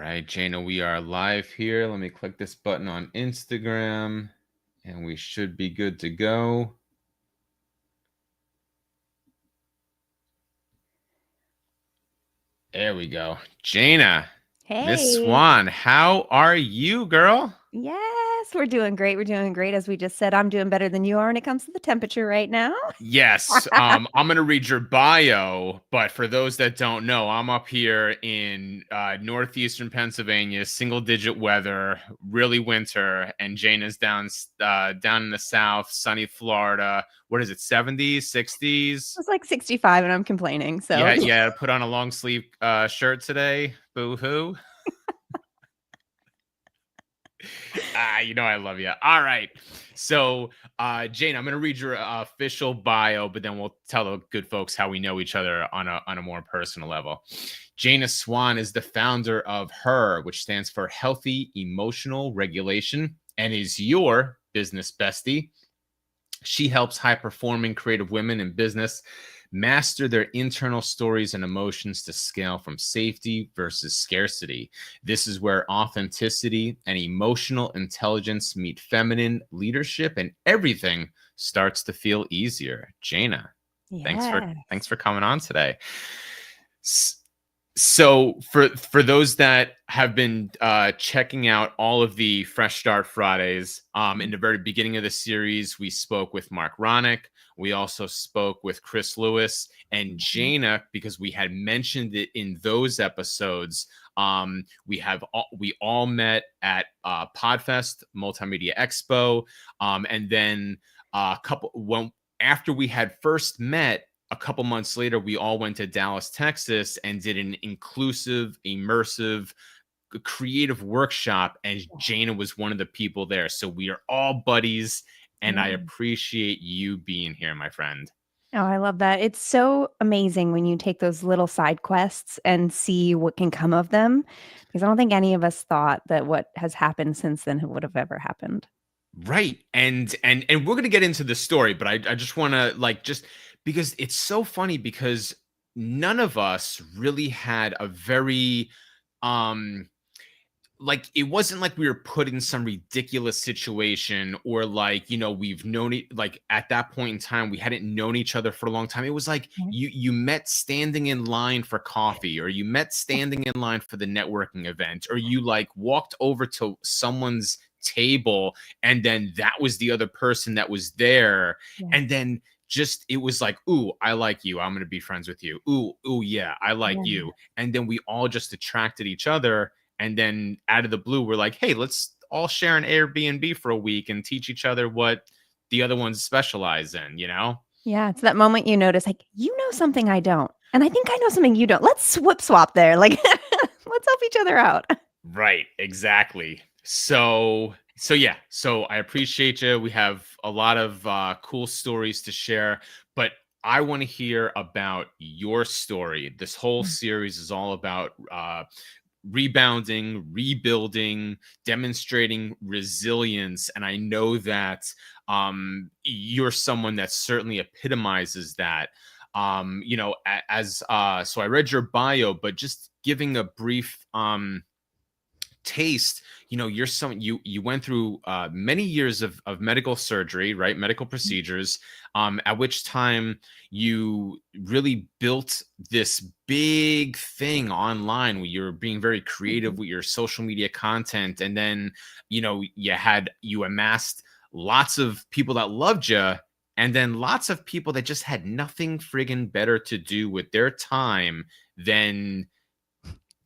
right, Jayna, we are live here. Let me click this button on Instagram and we should be good to go. There we go. Jayna, Miss Hey. Swan, how are you, girl? Yes, we're doing great. We're doing great. As we just said, I'm doing better than you are when it comes to the temperature right now. Yes, I'm going to read your bio, but for those that don't know, I'm up here in northeastern Pennsylvania, single-digit weather, really winter, and Jayna's down in the south, sunny Florida. What is it, 70s, 60s? It's like 65 and I'm complaining. So Yeah, put on a long sleeve shirt today. Boo-hoo. I love you. All right. So, Jane, I'm going to read your official bio, but then we'll tell the good folks how we know each other on a more personal level. Jayna Swan is the founder of H.E.R, which stands for Healthy Emotional Regulation, and is your business bestie. She helps high-performing creative women in business master their internal stories and emotions to scale from safety versus scarcity. This is where authenticity and emotional intelligence meet feminine leadership, and everything starts to feel easier. Jayna, thanks for coming on today. So for those that have been checking out all of the Fresh Start Fridays, in the very beginning of the series, we spoke with Mark Ronick. We also spoke with Chris Lewis and Jayna, because we had mentioned it in those episodes. We all met at Podfest Multimedia Expo, and then after we had first met. A couple months later, we all went to Dallas, Texas, and did an inclusive, immersive, creative workshop. And Jayna was one of the people there. So we are all buddies, and I appreciate you being here, my friend. Oh, I love that. It's so amazing when you take those little side quests and see what can come of them, because I don't think any of us thought that what has happened since then would have ever happened. Right. And we're going to get into the story, but I just want to just because it's so funny, because none of us really had a very it wasn't like we were put in some ridiculous situation, or we've known it, at that point in time we hadn't known each other for a long time. It was like you met standing in line for coffee, or you met standing in line for the networking event, or you walked over to someone's table, and then that was the other person that was there. And then it was like, ooh, I like you, I'm gonna be friends with you. Ooh, yeah, I like you. And then we all just attracted each other. And then out of the blue, we're like, hey, let's all share an Airbnb for a week and teach each other what the other ones specialize in, Yeah, it's that moment you notice, you know something I don't, and I think I know something you don't. Let's swap there. Let's help each other out. Right, exactly. So I appreciate you. We have a lot of cool stories to share, but I want to hear about your story. This whole series is all about rebounding, rebuilding, demonstrating resilience. And I know that you're someone that certainly epitomizes that. So I read your bio, but just giving a brief taste, you're someone, you went through many years of medical surgery, right? Medical procedures, at which time you really built this big thing online where you're being very creative with your social media content. And then, you amassed lots of people that loved you, and then lots of people that just had nothing friggin' better to do with their time than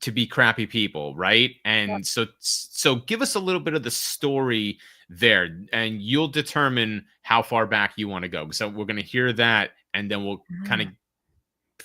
to be crappy people, right? And so give us a little bit of the story there, and you'll determine how far back you want to go. So we're going to hear that, and then we'll kind of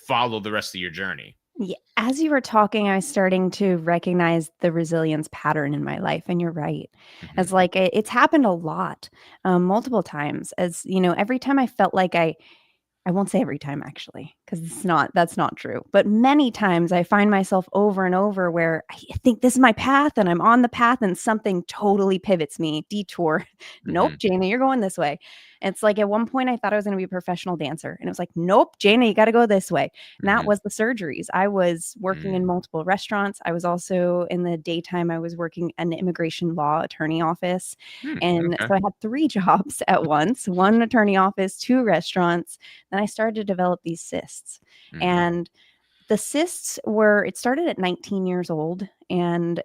follow the rest of your journey. Yeah, as you were talking, I was starting to recognize the resilience pattern in my life, and you're right. As it's happened a lot, multiple times. As every time I felt like I won't say every time actually, because that's not true. But many times I find myself over and over where I think this is my path and I'm on the path and something totally pivots me, detour. Nope, Jayna, you're going this way. It's like at one point I thought I was going to be a professional dancer, and it was like, nope, Jayna, you got to go this way. And that Mm-hmm. was the surgeries. I was working Mm. in multiple restaurants. I was also in the daytime, I was working in the immigration law attorney office. And Okay. so I had 3 jobs at once, 1 attorney office, 2 restaurants. Then I started to develop these cysts. Mm-hmm. And the cysts it started at 19 years old, and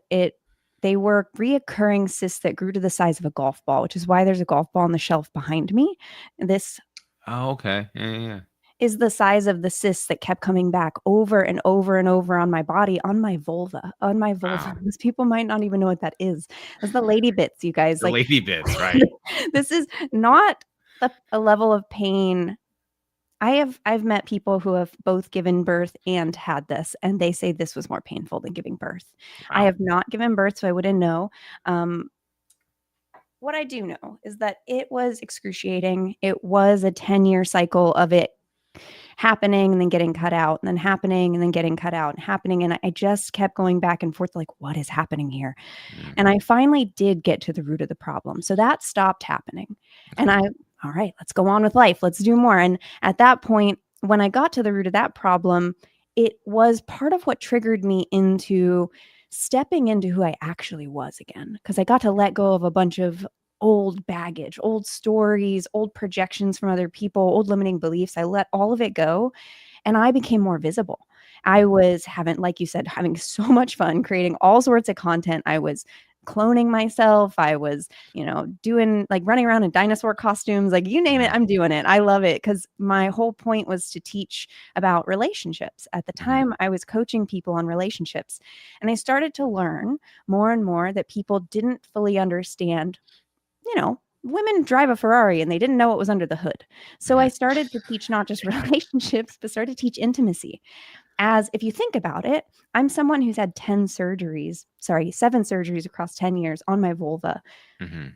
they were reoccurring cysts that grew to the size of a golf ball, which is why there's a golf ball on the shelf behind me. This Oh, okay. Yeah, yeah, yeah. is the size of the cysts that kept coming back over and over and over on my body, on my vulva, on my vulva. Wow. Most people might not even know what that is. That's the lady bits, you guys. The Like, lady bits, right? this is not a level of pain. I've met people who have both given birth and had this, and they say this was more painful than giving birth. I Wow. have not given birth, so I wouldn't know. Um, what I do know is that it was excruciating. It was a 10-year cycle of it happening and then getting cut out, and then happening and then getting cut out and happening. And I just kept going back and forth, like, what is happening here? Mm. And I finally did get to the root of the problem. So that stopped happening. And Okay. all right, let's go on with life. Let's do more. And at that point, when I got to the root of that problem, it was part of what triggered me into stepping into who I actually was again. Because I got to let go of a bunch of old baggage, old stories, old projections from other people, old limiting beliefs. I let all of it go, and I became more visible. I was like you said, having so much fun creating all sorts of content. I was cloning myself. I was, doing like running around in dinosaur costumes, like you name it, Mm-hmm. I'm doing it. I love it because my whole point was to teach about relationships. At the Mm-hmm. time, I was coaching people on relationships, and I started to learn more and more that people didn't fully understand, women drive a Ferrari and they didn't know what was under the hood. So I started to teach not just relationships, but started to teach intimacy. As if you think about it, I'm someone who's had 7 surgeries across 10 years on my vulva. Mm-hmm.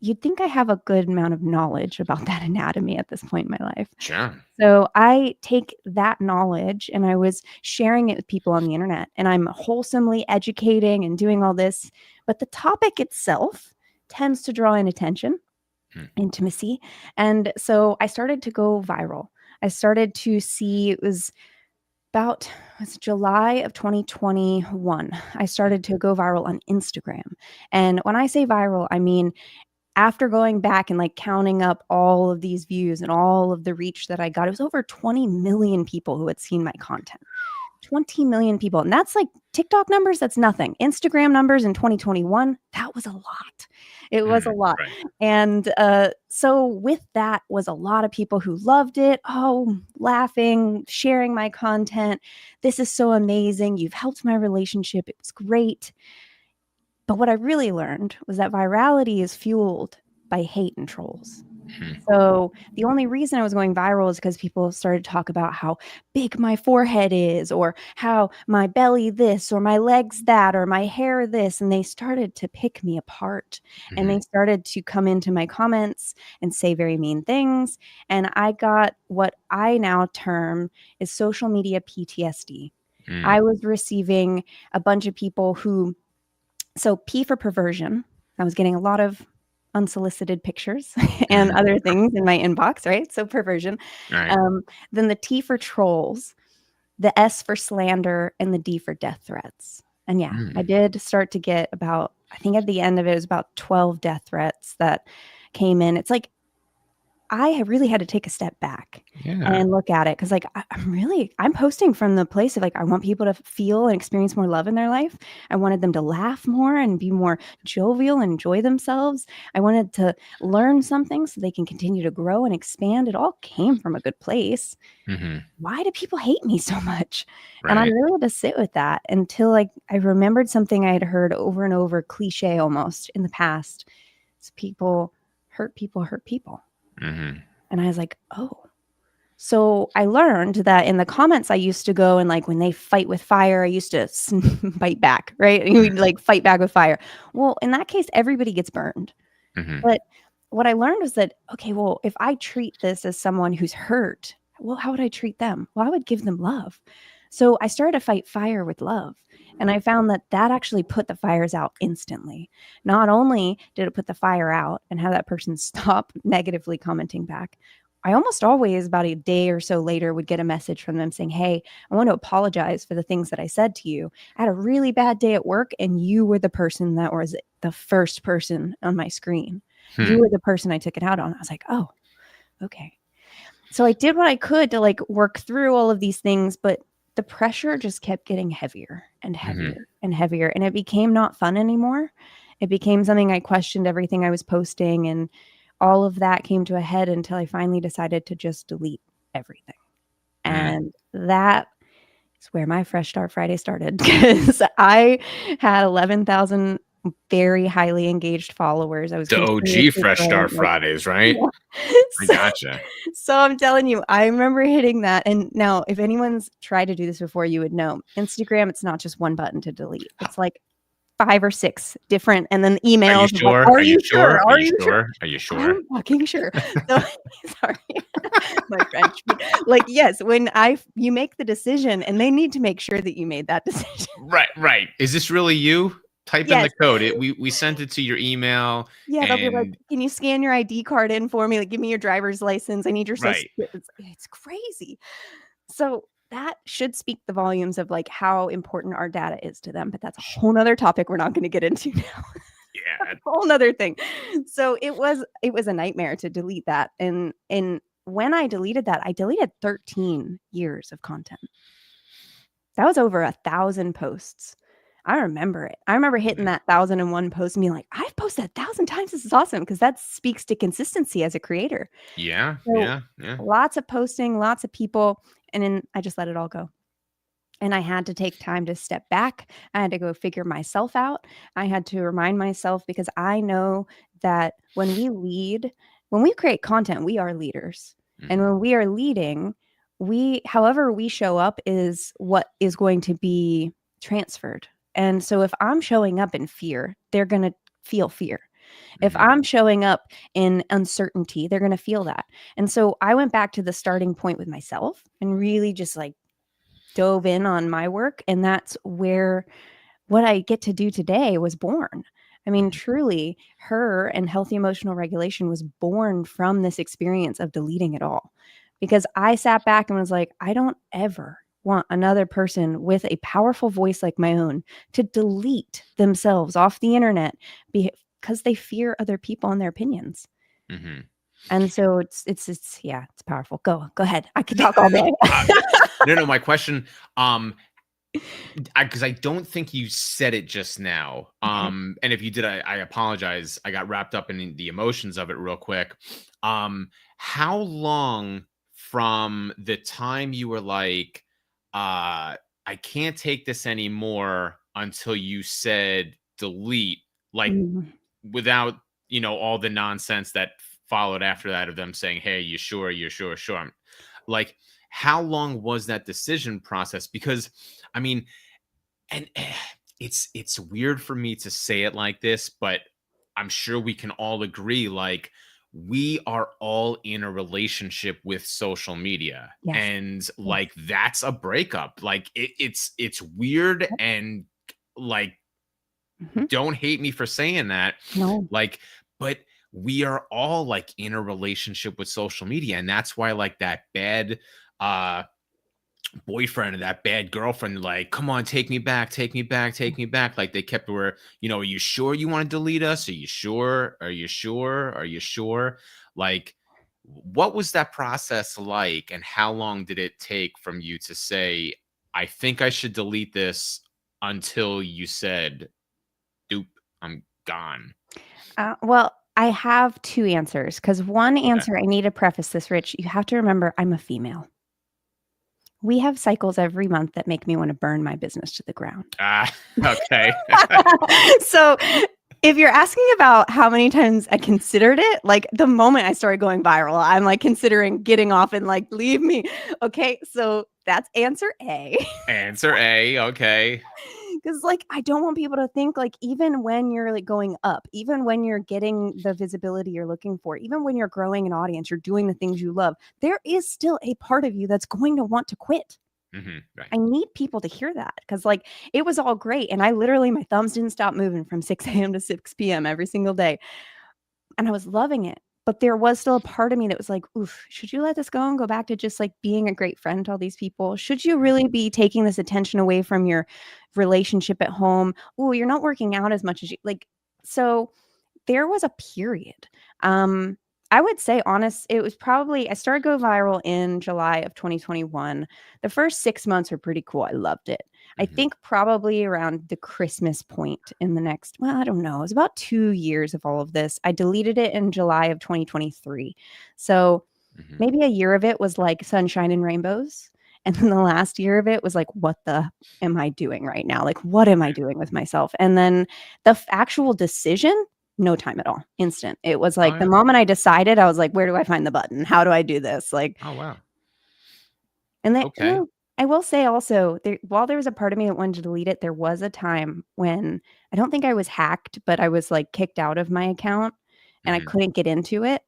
You'd think I have a good amount of knowledge about that anatomy at this point in my life. Sure. So I take that knowledge and I was sharing it with people on the internet, and I'm wholesomely educating and doing all this. But the topic itself tends to draw in attention, intimacy. And so I started to go viral. I started to see it was July of 2021. I started to go viral on Instagram. And when I say viral, I mean, after going back and like counting up all of these views and all of the reach that I got, it was over 20 million people who had seen my content. 20 million people. And that's like TikTok numbers, that's nothing. Instagram numbers in 2021, that was a lot. It was a Mm. lot. Right. And so with that was a lot of people who loved it. Oh, laughing, sharing my content. This is so amazing. You've helped my relationship. It was great. But what I really learned was that virality is fueled by hate and trolls. Mm-hmm. So the only reason I was going viral is because people started to talk about how big my forehead is, or how my belly this, or my legs that, or my hair this. And they started to pick me apart. And Mm-hmm. they started to come into my comments and say very mean things. And I got what I now term is social media PTSD. Mm. I was receiving a bunch of people so P for perversion. I was getting a lot of unsolicited pictures and Mm. other things in my inbox, right? So perversion. All right. Then the T for trolls, the S for slander, and the D for death threats. And yeah, I Mm. did start to get I think at the end of it was about 12 death threats that came in. It's like I really had to take a step back Yeah. and look at it because, like, I'm posting from the place of like, I want people to feel and experience more love in their life. I wanted them to laugh more and be more jovial and enjoy themselves. I wanted to learn something so they can continue to grow and expand. It all came from a good place. Mm-hmm. Why do people hate me so much? And I Right. really had to sit with that until like I remembered something I had heard over and over, cliche almost in the past. It's people hurt people hurt people. Mm-hmm. And I was like, oh. So I learned that in the comments I used to go and like when they fight with fire, I used to bite back, right? You would like fight back with fire. Well, in that case, everybody gets burned. Mm-hmm. But what I learned was that, okay, well, if I treat this as someone who's hurt, well, how would I treat them? Well, I would give them love. So I started to fight fire with love. And I found that that actually put the fires out instantly. Not only did it put the fire out and have that person stop negatively commenting back, I almost always, about a day or so later, would get a message from them saying, "Hey, I want to apologize for the things that I said to you. I had a really bad day at work, and you were the person that was the first person on my screen. You Hmm. were the person I took it out on." I was like, "Oh, okay." So I did what I could to like work through all of these things, but the pressure just kept getting heavier and Hmm. heavier and heavier. And it became not fun anymore. It became something I questioned everything I was posting. And all of that came to a head until I finally decided to just delete everything. Hmm. And that is where my Fresh Start Friday started, because I had 11,000 very highly engaged followers. I was The OG continuously Fresh growing. Start Like, Fridays, right? yeah. I So, gotcha. so I'm telling you, I remember hitting that. And now, if anyone's tried to do this before, you would know Instagram, it's not just one button to delete. It's like 5 or 6 different, and then Are you emails of like, sure? "Are Are you you sure? sure? Are Are you you sure?" sure? Are you sure? I'm fucking sure. So sorry, my French. But, like, yes, when you make the decision, and they need to make sure that you made that decision. Right, right. Is this really you? Type in the Yes. code. We sent it to your email Yeah, they'll be like, and "Can you scan your ID card in for me? Like, give me your driver's license. I need your social right. security." It's crazy. So that should speak the volumes of like how important our data is to them. But that's a whole nother topic we're not going to get into now. Yeah. Whole nother thing. So it was a nightmare to delete that. And when I deleted that, I deleted 13 years of content. That was over 1,000 posts. I remember it. I remember hitting Mhm. that 1,001 post and being like, "I've posted 1,000 times. This is awesome," because that speaks to consistency as a creator. Yeah, So yeah, yeah. lots of posting, lots of people, and then I just let it all go. And I had to take time to step back. I had to go figure myself out. I had to remind myself, because I know that when we create content, we are leaders. And Mhm. when we are leading, however we show up is what is going to be transferred. And so if I'm showing up in fear, they're going to feel fear. If Mhm. I'm showing up in uncertainty, they're going to feel that. And so I went back to the starting point with myself and really just like dove in on my work, and that's where what I get to do today was born. I mean, Mhm. truly, H.E.R and healthy emotional regulation was born from this experience of deleting it all. Because I sat back and was like, I don't ever want another person with a powerful voice like my own to delete themselves off the internet because they fear other people and their opinions. Mhm. And so it's yeah, it's powerful. Go ahead. I could No, talk no, all no. day. No, no, my question, because I don't think you said it just now. Okay. And if you did, I apologize. I got wrapped up in the emotions of it real quick. How long from the time you were like, I can't take this anymore until you said delete, like Mm. without, all the nonsense that followed after that of them saying, "Hey, you sure? You sure? Sure." Like, how long was that decision process? Because I mean, and it's weird for me to say it like this, but I'm sure we can all agree, like, we are all in a relationship with social media, Yes. and Yes. like that's a breakup. Like it's weird, Yep. and like, Mhm. don't hate me for saying that, No. like, but we are all like in a relationship with social media, and that's why like that bad uh boyfriend and that bad girlfriend, like, come on, take me back, take me back, take me back. Like they kept were, are you sure you want to delete us? Are you sure? Are you sure? Are you sure? Like, what was that process like? And how long did it take from you to say, I think I should delete this, until you said, "Doop, I'm gone"? Well, I have 2 answers, because one Okay. answer, I need to preface this, Rich. You have to remember I'm a female. We have cycles every month that make me wanna burn my business to the ground. Ah, okay. So, if you're asking about how many times I considered it, like, the moment I started going viral, I'm, like, considering getting off and, like, "Leave me." Okay, so that's answer A. Answer A. Okay. Because, like, I don't want people to think, like, even when you're, like, going up, even when you're getting the visibility you're looking for, even when you're growing an audience, you're doing the things you love, there is still a part of you that's going to want to quit. Right. I need people to hear that because, like, it was all great, and I literally my thumbs didn't stop moving from 6 AM to 6 PM every single day, and I was loving it, but there was still a part of me that was like, "Oof, should you let this go and go back to just, like, being a great friend to all these people? Should you really be taking this attention away from your relationship at home? Ooh, you're not working out as much as you" like, so there was a period. Um, I would say honest it was probably I started go viral in July of 2021. The first 6 months were pretty cool, I loved it. I Hmm. think probably around the Christmas point in the next well, I don't know, it was about 2 years of all of this. I deleted it in July of 2023. So, Hmm. maybe a year of it was like sunshine and rainbows, and then the last year of it was like, "What the am I doing right now? Like, what am I doing with myself?" And then the actual decision, no time at all, instant. It was Oh like the yeah. moment I decided, I was like, "Where do I find the button? How do I do this?" Like, Oh wow. and then, Okay. I will say also, while there was a part of me that wanted to delete it, there was a time when I don't think I was hacked, but I was, like, kicked out of my account, and I Hmm. couldn't get into it,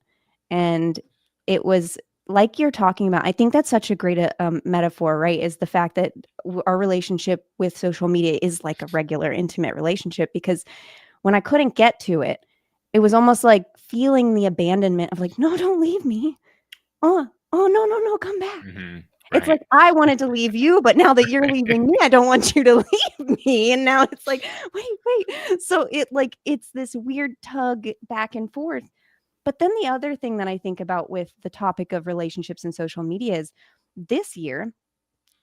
and it was like you're talking about I think that's such a great, metaphor, right, is the fact that our relationship with social media is like a regular intimate relationship because when I couldn't get to it, it was almost like feeling the abandonment of like, "No, don't leave me. Oh, oh, no, no, no, come back." Hmm. It's Right. like, I wanted to leave you, but now that you're leaving me, I don't want you to leave me, and now it's like, "Wait, wait." So it's this weird tug back and forth. But then the other thing that I think about with the topic of relationships and social media is this year,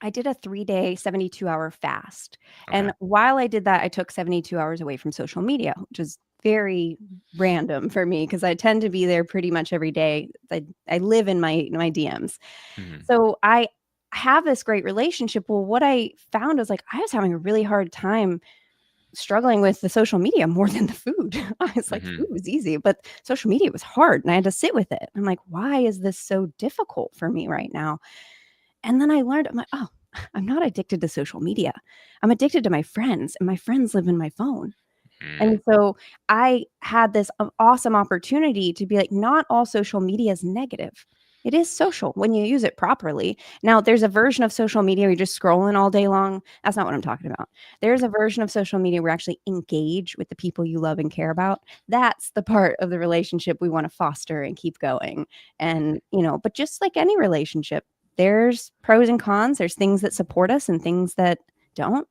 I did a 3-day, 72-hour fast, Okay. and while I did that, I took 72 hours away from social media, which is very random for me because I tend to be there pretty much every day. I live in my DMs. Hmm. So I have this great relationship. Well, what I found was like I was having a really hard time struggling with the social media more than the food. I was like, Hmm. food was easy, but social media was hard and I had to sit with it. I'm like, why is this so difficult for me right now? And then I learned, I'm like, oh, I'm not addicted to social media. I'm addicted to my friends, and my friends live in my phone. Hmm. And so I had this awesome opportunity to be like, not all social media is negative. It is social when you use it properly. Now, there's a version of social media where you're just scrolling all day long. That's not what I'm talking about. There's a version of social media where you actually engage with the people you love and care about. That's the part of the relationship we want to foster and keep going. And, but just like any relationship, there's pros and cons. There's things that support us and things that don't.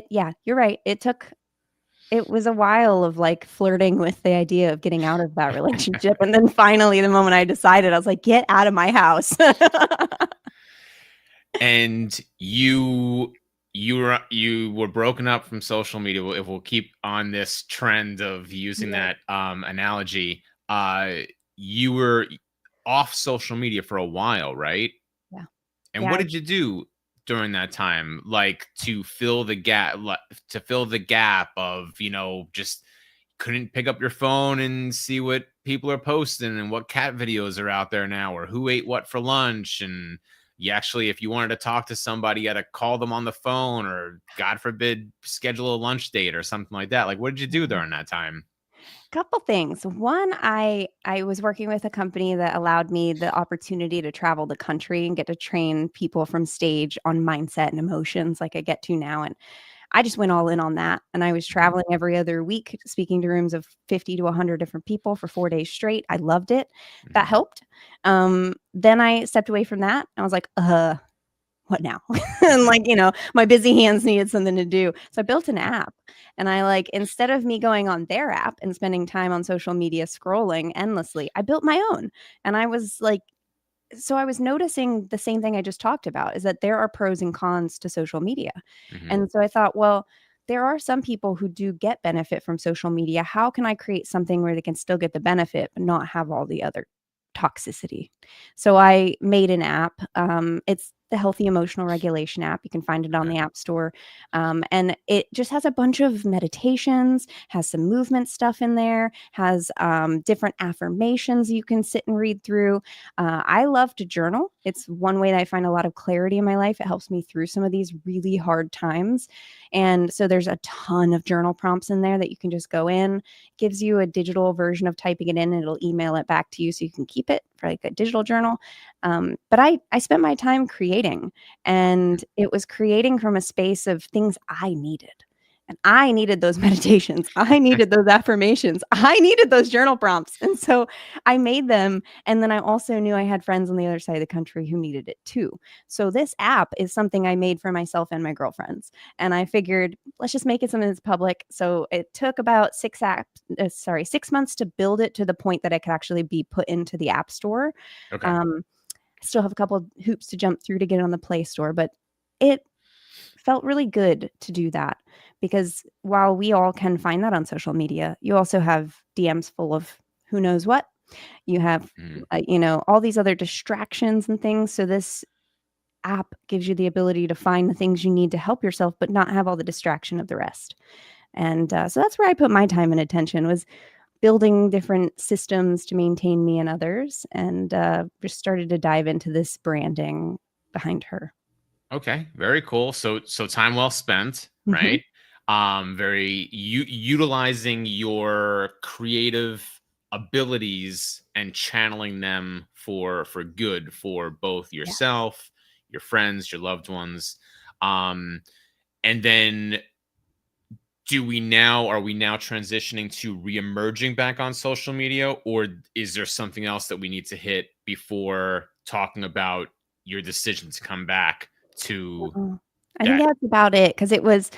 Yeah, you're right. It was a while of, like, flirting with the idea of getting out of that relationship, and then finally, the moment I decided, I was like, "Get out of my house." And you were broken up from social media. If we'll keep on this trend of using Yeah, that analogy, you were off social media for a while, right? yeah, And yeah, what did you do during that time, like to fill the gap, to fill the gap of just couldn't pick up your phone and see what people are posting and what cat videos are out there now or who ate what for lunch, and you actually, if you wanted to talk to somebody, you had to call them on the phone or god forbid schedule a lunch date or something like that. Like, what did you do yeah. during that time? Couple things. One, I was working with a company that allowed me the opportunity to travel the country and get to train people from stage on mindset and emotions like I get to now, and I just went all in on that, and I was Mhm. traveling every other week, speaking to rooms of 50 to 100 different people for 4 days straight. I loved it. That Mhm. helped. Then I stepped away from that. I was like, what now?" And, Mhm. like, my busy hands needed something to do. So I built an app, and I, like instead of me going on their app and spending time on social media scrolling endlessly, I built my own, and I was like so I was noticing the same thing I just talked about, is that there are pros and cons to social media. Mhm. And so I thought, well, there are some people who do get benefit from social media. How can I create something where they can still get the benefit but not have all the other toxicity? So I made an app. It's the Healthy Emotional Regulation app. You can find it on Okay. the App Store. And it just has a bunch of meditations, has some movement stuff in there, has different affirmations you can sit and read through. I love to journal. It's one way that I find a lot of clarity in my life. It helps me through some of these really hard times. And so there's a ton of journal prompts in there that you can just go in. It gives you a digital version of typing it in, and it'll email it back to you so you can keep it for like a digital journal. But I spent my time creating, and it was creating from a space of things I needed. And I needed those meditations. I needed those affirmations. I needed those journal prompts. And so I made them. And then I also knew I had friends on the other side of the country who needed it too. So this app is something I made for myself and my girlfriends. And I figured, let's just make it something that's public. So it took about 6 months to build it to the point that it could actually be put into the App Store. Okay. I still have a couple of hoops to jump through to get it on the Play Store, but it felt really good to do that, because while we all can find that on social media, you also have DMs full of who knows what. You have, all these other distractions and things. So this app gives you the ability to find the things you need to help yourself, but not have all the distraction of the rest. And so that's where I put my time and attention, was building different systems to maintain me and others, and just started to dive into this branding behind her. Okay, very cool. So time well spent, right? Very utilizing your creative abilities and channeling them for good for both yourself, your friends, your loved ones. And then are we now transitioning to reemerging back on social media, or is there something else that we need to hit before talking about your decision to come back to I think that's about it, because it was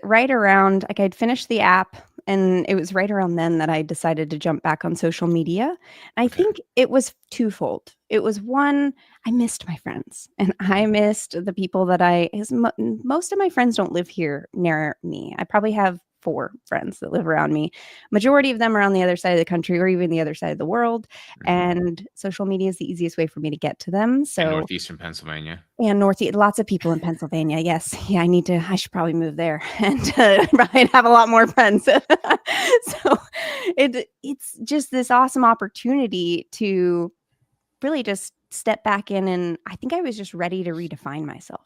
right around, like, I'd finished the app, and it was right around then that I decided to jump back on social media. I think it was twofold. It was one, I missed my friends, and I missed the people that most of my friends don't live here near me. I probably have 4 friends that live around me. Majority of them are on the other side of the country or even the other side of the world. And social media is the easiest way for me to get to them. So in northeastern Pennsylvania. And northeast, lots of people in Pennsylvania. Yes. Yeah, I should probably move there and probably have a lot more friends. So it's just this awesome opportunity to really just step back in. And I think I was just ready to redefine myself,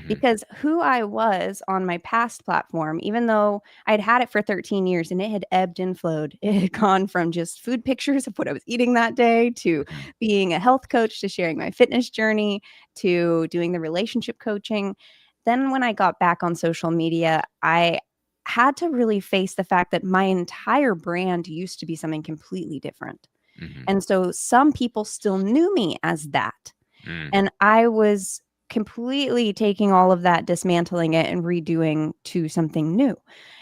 because who I was on my past platform, even though I'd had it for 13 years and it had ebbed and flowed, it had gone from just food pictures of what I was eating that day to being a health coach, to sharing my fitness journey, to doing the relationship coaching. Then when I got back on social media, I had to really face the fact that my entire brand used to be something completely different. And so some people still knew me as that. And I was completely taking all of that, dismantling it, and redoing to something new.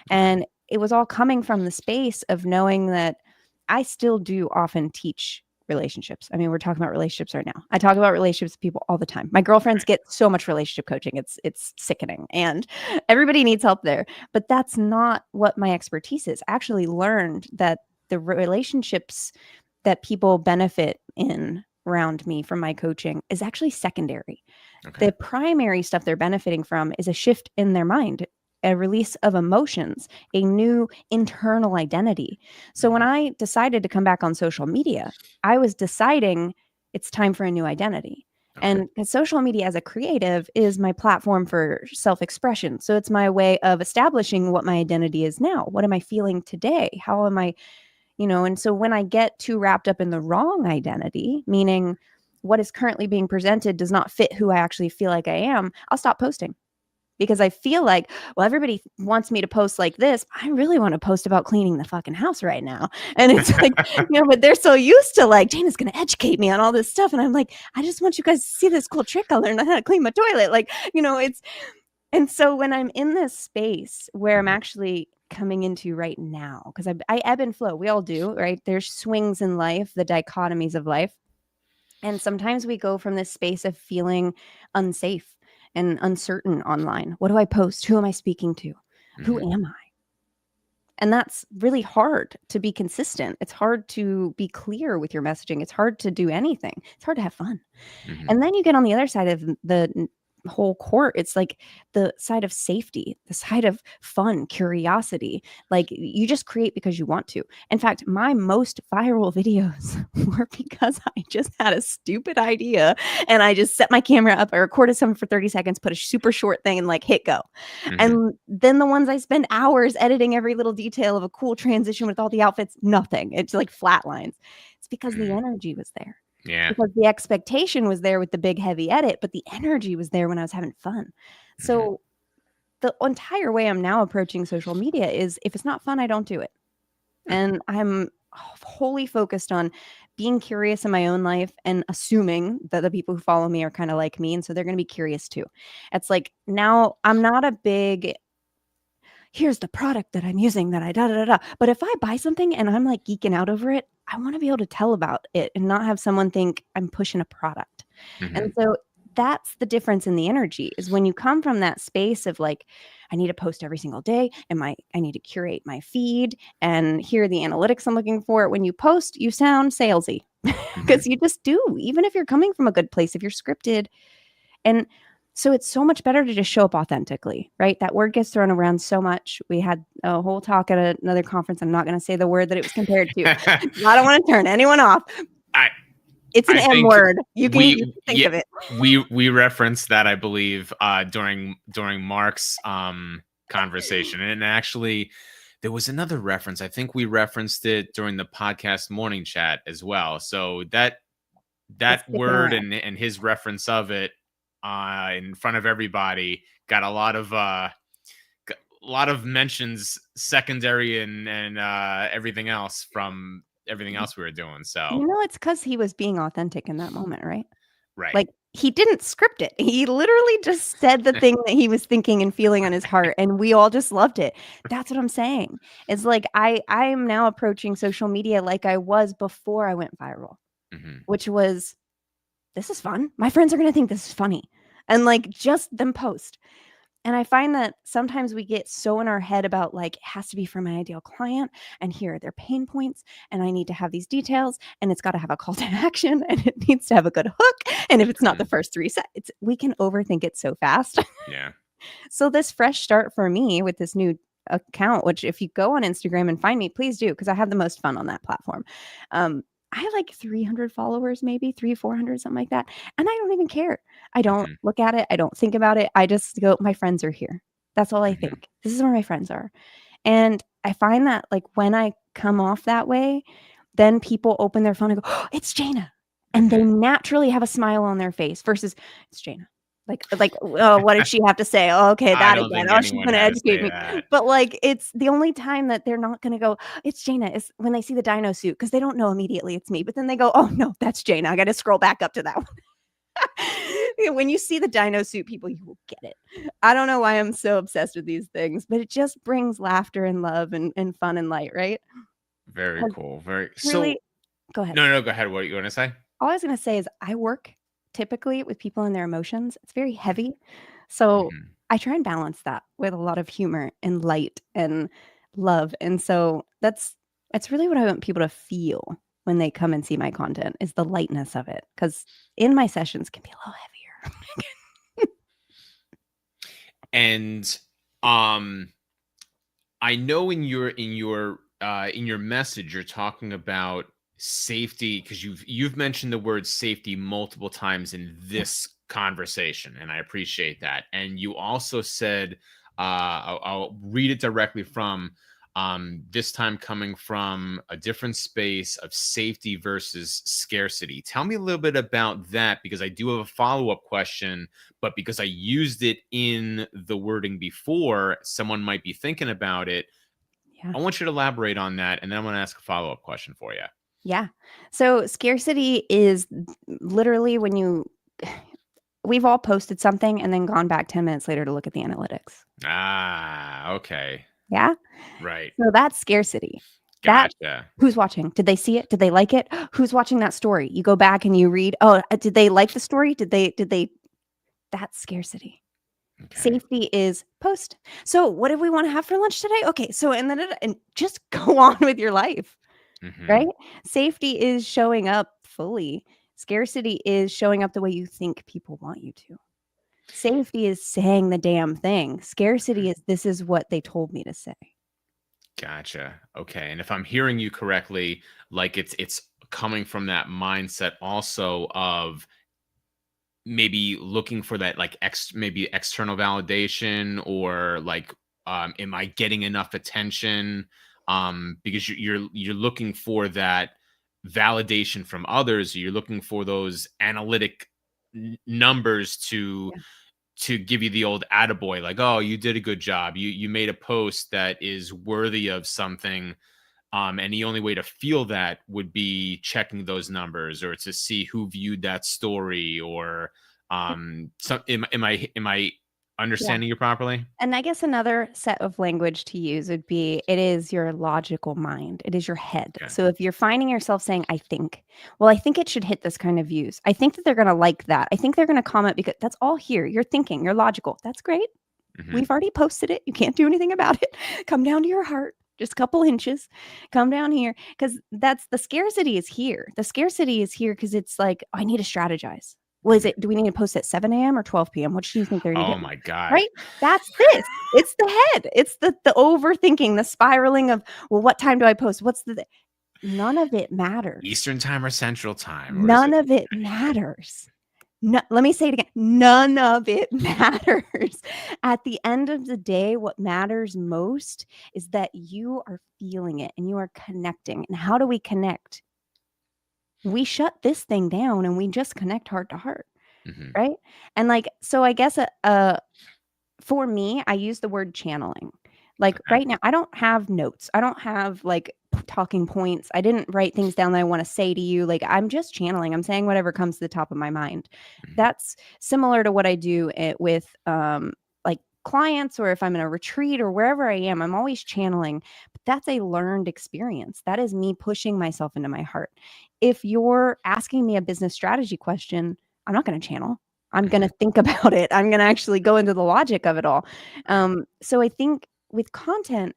And it was all coming from the space of knowing that I still do often teach relationships. I mean, we're talking about relationships right now. I talk about relationships with people all the time. My girlfriends get so much relationship coaching. It's sickening, and everybody needs help there. But that's not what my expertise is. I actually learned that the relationships that people benefit in around me from my coaching is actually secondary. The primary stuff they're benefiting from is a shift in their mind, a release of emotions, a new internal identity. So when I decided to come back on social media, I was deciding it's time for a new identity. And social media as a creative is my platform for self-expression. So it's my way of establishing what my identity is now. What am I feeling today? How am I, and so when I get too wrapped up in the wrong identity, meaning what is currently being presented does not fit who I actually feel like I am, I'll stop posting, because I feel like, well, everybody wants me to post like this. I really want to post about cleaning the fucking house right now. And it's like, but they're so used to, like, Jayna's going to educate me on all this stuff. And I'm like, I just want you guys to see this cool trick I learned on how to clean my toilet. Like, and so when I'm in this space where I'm actually coming into right now, because I ebb and flow, we all do, right? There's swings in life, the dichotomies of life. And sometimes we go from this space of feeling unsafe and uncertain online. What do I post? Who am I speaking to? Who am I? And that's really hard to be consistent. It's hard to be clear with your messaging. It's hard to do anything. It's hard to have fun. And then you get on the other side of the whole core. It's like the side of safety, the side of fun, curiosity. Like you just create because you want to. In fact, my most viral videos were because I just had a stupid idea and I just set my camera up. I recorded something for 30 seconds, put a super short thing and like hit go. Mm-hmm. And then the ones I spend hours editing every little detail of a cool transition with all the outfits, nothing. It's like flat lines. It's because the Mm-hmm. energy was there. Yeah. Because the expectation was there with the big heavy edit, but the energy was there when I was having fun. Mm-hmm. So the entire way I'm now approaching social media is if it's not fun, I don't do it. And I'm wholly focused on being curious in my own life and assuming that the people who follow me are kind of like me. And so they're going to be curious too. It's like now I'm not a big, here's the product that I'm using that I da da da da. But if I buy something and I'm like geeking out over it, I want to be able to tell about it and not have someone think I'm pushing a product. Mm-hmm. And so that's the difference in the energy is when you come from that space of like, I need to post every single day and I need to curate my feed and here are the analytics I'm looking for. When you post, you sound salesy Mm-hmm. because you just do, even if you're coming from a good place, if you're scripted. And so it's so much better to just show up authentically, right? That word gets thrown around so much. We had a whole talk at another conference. I'm not going to say the word that it was compared to. I don't want to turn anyone off. I It's an I M think word. You can think yeah, of it. we referenced that, I believe, during Mark's conversation, and actually there was another reference. I think we referenced it during the podcast morning chat as well. So that It's sticking word around. and his reference of it in front of everybody got a lot of mentions, secondary and everything else from everything else we were doing. So You know, it's because he was being authentic in that moment, right? right. Like he didn't script it. He literally just said the thing that he was thinking and feeling on his heart, and we all just loved it. That's what I'm saying. It's like I am now approaching social media like I was before I went viral, Mm-hmm. which was this is fun. My friends are gonna think this is funny, and like just them post. And I find that sometimes we get so in our head about like, it has to be for my ideal client, and here are their pain points, and I need to have these details, and it's got to have a call to action, and it needs to have a good hook. And if it's not the Mm-hmm. first 3 sets, we can overthink it so fast. Yeah. So this fresh start for me with this new account, which if you go on Instagram and find me, please do, because I have the most fun on that platform. I have like 300 followers, maybe 400, something like that. And I don't even care. I don't Mm-hmm. look at it. I don't think about it. I just go, my friends are here. That's all I Mm-hmm. think. This is where my friends are. And I find that like when I come off that way, then people open their phone and go, oh, it's Jayna. And they Mm-hmm. naturally have a smile on their face versus it's Jayna. Like, oh, what did she have to say? Oh, okay, I that don't again. think Oh, she's anyone going to had to educate say me. that. But like, it's the only time that they're not going to go, it's Jayna, is when they see the dino suit because they don't know immediately it's me. But then they go, oh no, that's Jayna. I got to scroll back up to that one. When you see the dino suit, people, you will get it. I don't know why I'm so obsessed with these things, but it just brings laughter and love and fun and light, right? Very 'Cause cool. Very truly, so. go ahead. No, no, go ahead. What are you going to say? All I was gonna say is I work typically with people and their emotions. It's very heavy. So Mm-hmm. I try and balance that with a lot of humor and light and love. And so that's really what I want people to feel when they come and see my content is the lightness of it. Because in my sessions can be a little heavier. And um, I know in your message you're talking about safety because you've mentioned the word safety multiple times in this conversation, and I appreciate that. And you also said, I'll read it directly from this time coming from a different space of safety versus scarcity. Tell me a little bit about that because I do have a follow-up question, but because I used it in the wording before, someone might be thinking about it. Yeah. I want you to elaborate on that, and then I'm going to ask a follow-up question for you. Yeah. So scarcity is literally when we've all posted something and then gone back 10 minutes later to look at the analytics. Ah, okay. Yeah. Right. So that's scarcity. That Gotcha. who's watching? Did they see it? Did they like it? Who's watching that story? You go back and you read, oh, did they like the story? Did they that's scarcity. Okay. Safety is post. So what did we want to have for lunch today? Okay. So and just go on with your life, Mm-hmm. right? Safety is showing up fully. Scarcity is showing up the way you think people want you to. Safety is saying the damn thing. Scarcity is this is what they told me to say. Gotcha. Okay. And if I'm hearing you correctly, like it's coming from that mindset also of maybe looking for that like maybe external validation, or like am I getting enough attention? Because you're looking for that validation from others. You're looking for those analytic numbers Yeah. to give you the old attaboy, like, oh, you did a good job. You made a post that is worthy of something. And the only way to feel that would be checking those numbers, or to see who viewed that story, or some am I Yeah. understanding you properly? And I guess another set of language to use would be it is your logical mind. It is your head. Okay. So if you're finding yourself saying, I think, well, I think it should hit this kind of views. I think that they're going to like that. I think they're going to comment because that's all here. You're thinking, you're logical. That's great. Hmm. We've already posted it. You can't do anything about it. Come down to your heart. Just a couple inches. Come down here. Because that's the scarcity is here. The scarcity is here because it's like, oh, I need to strategize. Well, Hmm. do we need to post at 7 a.m. or 12 p.m.? Which do you think they're going to Oh get me? my God. Right? That's this. It's the head. It's the overthinking, the spiraling of, well, what time do I post? What's the none of it matters. Eastern time or Central time, or is None it? of it matters. No, let me say it again. None of it matters. At the end of the day, what matters most is that you are feeling it and you are connecting. And how do we connect? We shut this thing down and we just connect heart to heart, Hmm. right? And like, so I guess for me, I use the word channeling. Like Okay. right now, I don't have notes. I don't have like talking points. I didn't write things down that I want to say to you. Like I'm just channeling. I'm saying whatever comes to the top of my mind. Hmm. That's similar to what I do with like clients, or if I'm in a retreat or wherever I am, I'm always channeling. But that's a learned experience. That is me pushing myself into my heart. If you're asking me a business strategy question, I'm not going to channel. I'm going Hmm. to think about it. I'm going to actually go into the logic of it all. Right. So I think with content,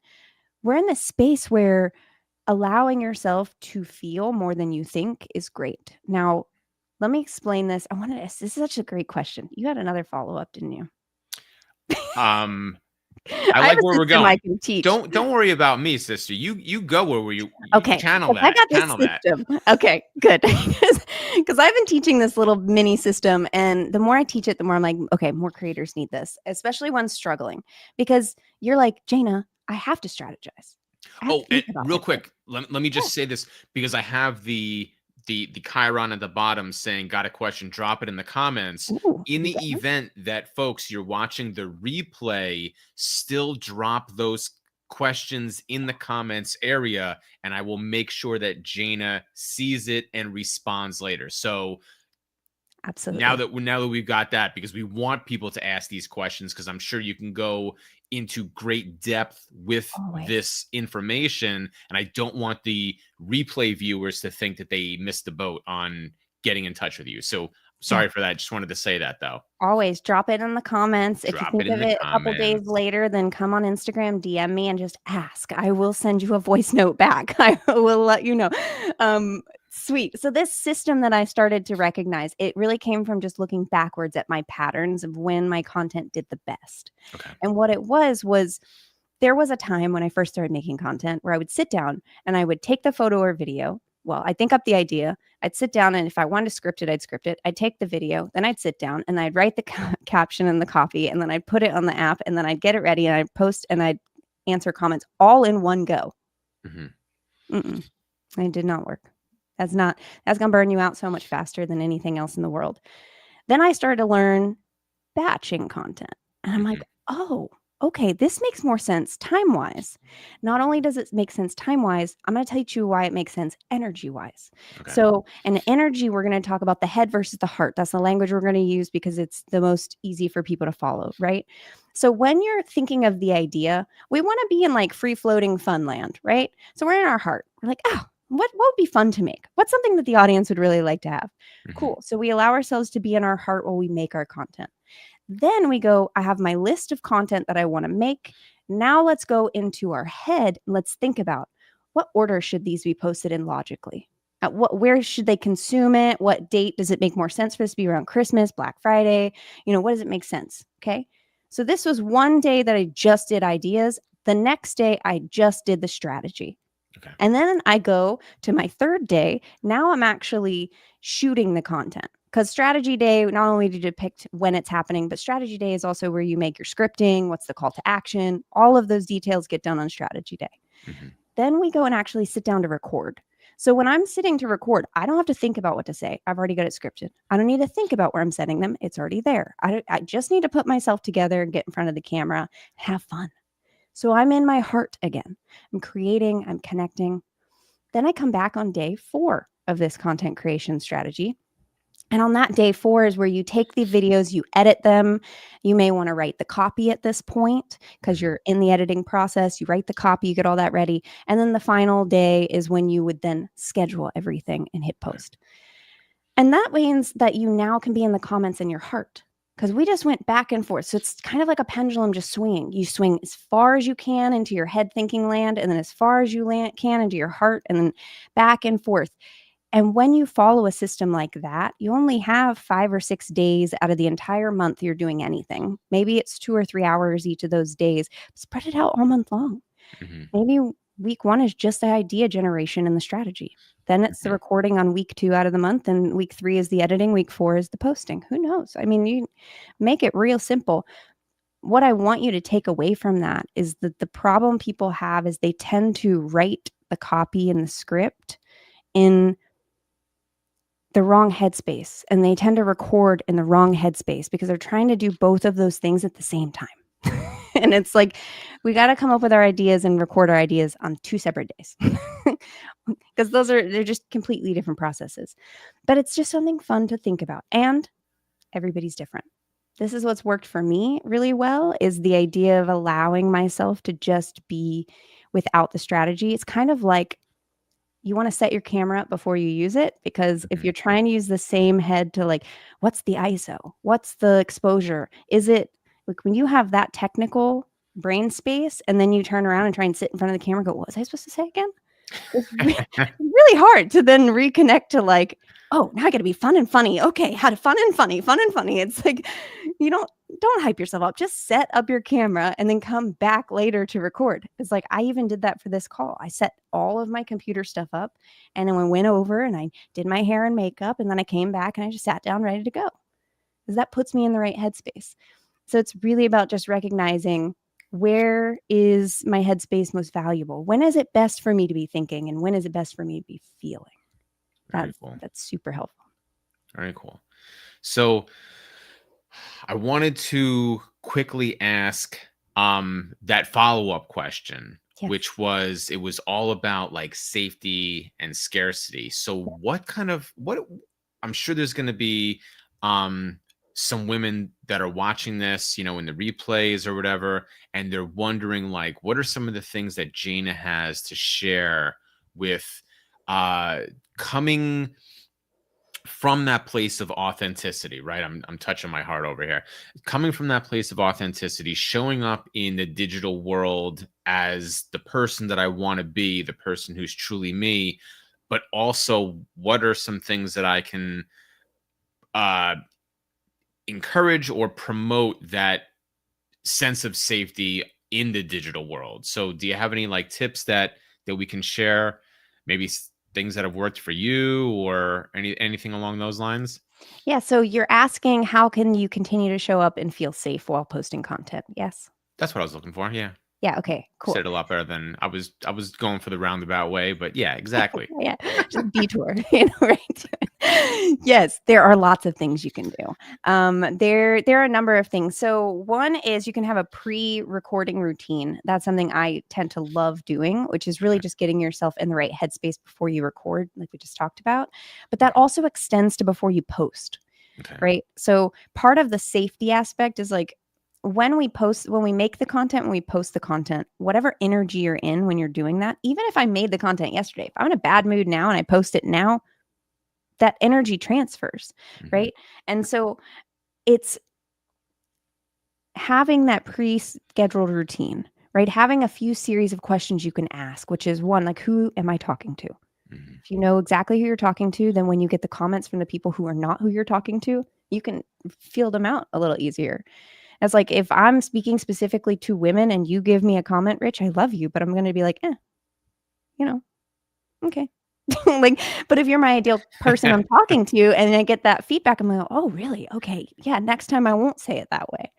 we're in this space where allowing yourself to feel more than you think is great. Now, let me explain this. This is such a great question. You had another follow up, didn't you? Um, I I have like a where we're system I going. can teach. Don't worry about me, sister. You go where you Okay, channel because I that. got this Channel that. system. Okay, good. Because I've been teaching this little mini system, and the more I teach it, the more I'm like, okay, more creators need this, especially ones struggling. Because you're like, Jayna, I have to strategize. I have to Oh, and think about real everything. quick, let me Yeah. just say this, because I have the Chiron at the bottom saying, "Got a question? Drop it in the comments." Ooh, In you the got one? event that folks you're watching the replay, still drop those questions in the comments area, and I will make sure that Jayna sees it and responds later. So Absolutely. now that we've got that, because we want people to ask these questions, because I'm sure you can go into great depth with Always. this information, and I don't want the replay viewers to think that they missed the boat on getting in touch with you. So Yeah. sorry for that. Just wanted to say that, though. Always drop it in the comments. If you Drop it think in of the it a couple days comments. later, then come on Instagram, DM me, and just ask. I will send you a voice note back. I will let you know. Sweet. So this system that I started to recognize, it really came from just looking backwards at my patterns of when my content did the best. Okay. And what it was there was a time when I first started making content where I would sit down and I would take the photo or video. Well, I'd think up the idea. I'd sit down, and if I wanted to script it, I'd script it. I'd take the video, then I'd sit down and I'd write the caption and the copy, and then I'd put it on the app, and then I'd get it ready, and I'd post and I'd answer comments all in one go. Hmm. Mm-mm. It did not work. That's gonna burn you out so much faster than anything else in the world. Then I started to learn batching content. And I'm like, Hmm. oh, okay, this makes more sense time wise. Not only does it make sense time wise, I'm going to teach you why it makes sense energy wise. Okay. So, in energy, we're going to talk about the head versus the heart. That's the language we're going to use because it's the most easy for people to follow, right? So, when you're thinking of the idea, we want to be in like free floating fun land, right? So, we're in our heart. We're like, oh, what would be fun to make? What's something that the audience would really like to have? Hmm. Cool. So we allow ourselves to be in our heart while we make our content. Then we go, I have my list of content that I want to make. Now let's go into our head. Let's think about what order should these be posted in logically? Where should they consume it? What date does it make more sense for this to be around Christmas, Black Friday? What does it make sense? Okay. So this was one day that I just did ideas. The next day, I just did the strategy. Okay. And then I go to my third day. Now I'm actually shooting the content, because strategy day, not only to depict when it's happening, but strategy day is also where you make your scripting, what's the call to action, all of those details get done on strategy day. Mm-hmm. Then we go and actually sit down to record. So when I'm sitting to record, I don't have to think about what to say. I've already got it scripted. I don't need to think about where I'm setting them. It's already there. I just need to put myself together and get in front of the camera, have fun. So I'm in my heart again. I'm creating, I'm connecting. Then I come back on day 4 of this content creation strategy. And on that day 4 is where you take the videos, you edit them. You may want to write the copy at this point because you're in the editing process. You write the copy, you get all that ready. And then the final day is when you would then schedule everything and hit post. And that means that you now can be in the comments in your heart, because we just went back and forth. So it's kind of like a pendulum just swinging. You swing as far as you can into your head thinking land, and then as far as you can into your heart, and then back and forth. And when you follow a system like that, you only have 5 or 6 days out of the entire month you're doing anything. Maybe it's 2 or 3 hours each of those days. Spread it out all month long. Mm-hmm. Maybe week 1 is just the idea generation and the strategy. Then it's the recording on week 2 out of the month, and week 3 is the editing, week 4 is the posting. Who knows? I mean, you make it real simple. What I want you to take away from that is that the problem people have is they tend to write the copy and the script in the wrong headspace, and they tend to record in the wrong headspace because they're trying to do both of those things at the same time. And it's like, we got to come up with our ideas and record our ideas on 2 separate days, because they're just completely different processes. But it's just something fun to think about, and everybody's different. This is what's worked for me really well, is the idea of allowing myself to just be without the strategy. It's kind of like, you want to set your camera up before you use it, because if you're trying to use the same head to, like, what's the ISO? What's the exposure? Is it like, when you have that technical brain space and then you turn around and try and sit in front of the camera and go, what was I supposed to say again? It's really hard to then reconnect to, like, oh, now I got to be fun and funny. Okay, how to fun and funny. It's like, you don't hype yourself up. Just set up your camera and then come back later to record. It's like, I even did that for this call. I set all of my computer stuff up, and then I went over and I did my hair and makeup, and then I came back and I just sat down ready to go, because that puts me in the right headspace. So it's really about just recognizing, where is my headspace most valuable? When is it best for me to be thinking, and when is it best for me to be feeling? Very cool. That's super helpful. Very cool. So I wanted to quickly ask that follow-up question, Yes. which was, it was all about like safety and scarcity. So what I'm sure there's going to be some women that are watching this, in the replays or whatever, and they're wondering, like, what are some of the things that Jayna has to share with coming from that place of authenticity, right? I'm touching my heart over here. Coming from that place of authenticity, showing up in the digital world as the person that I want to be, the person who's truly me, but also, what are some things that I can encourage or promote that sense of safety in the digital world? So do you have any like tips that we can share? Maybe things that have worked for you, or anything along those lines? Yeah. So you're asking, how can you continue to show up and feel safe while posting content? Yes. That's what I was looking for. Yeah. Yeah. Okay, cool. Said it a lot better than I was going for the roundabout way, but yeah, exactly. Yeah, just a detour, right? Yes, there are lots of things you can do. There are a number of things. So one is, you can have a pre-recording routine. That's something I tend to love doing, which is really just getting yourself in the right headspace before you record, like we just talked about. But that also extends to before you post, right? So part of the safety aspect is, like, when we make the content, when we post the content, whatever energy you're in when you're doing that, even if I made the content yesterday, if I'm in a bad mood now and I post it now, that energy transfers, right? And so it's having that pre-scheduled routine, right? Having a few series of questions you can ask, which is, one, like, who am I talking to? Mhm. If you know exactly who you're talking to, then when you get the comments from the people who are not who you're talking to, you can feel them out a little easier. It's like if I'm speaking specifically to women and you give me a comment, Rich, I love you, but I'm going to be like, you know, okay. Like, but if you're my ideal person I'm talking to and I get that feedback, I'm like, oh, really? Okay. Yeah. Next time I won't say it that way.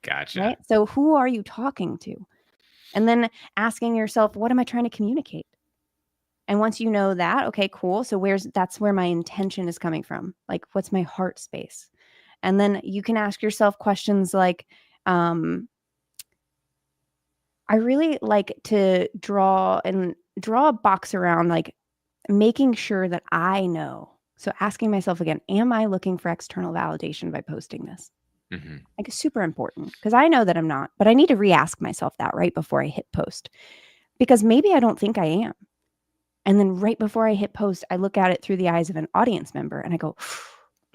Gotcha. Right. So who are you talking to? And then asking yourself, what am I trying to communicate? And once you know that, okay, cool. So that's where my intention is coming from. Like, what's my heart space? And then you can ask yourself questions like, um, I really like to draw a box around like making sure that I know. So asking myself again, am I looking for external validation by posting this? Mhm. Like it's super important because I know that I'm not, but I need to re-ask myself that right before I hit post because maybe I don't think I am. And then right before I hit post, I look at it through the eyes of an audience member and I go,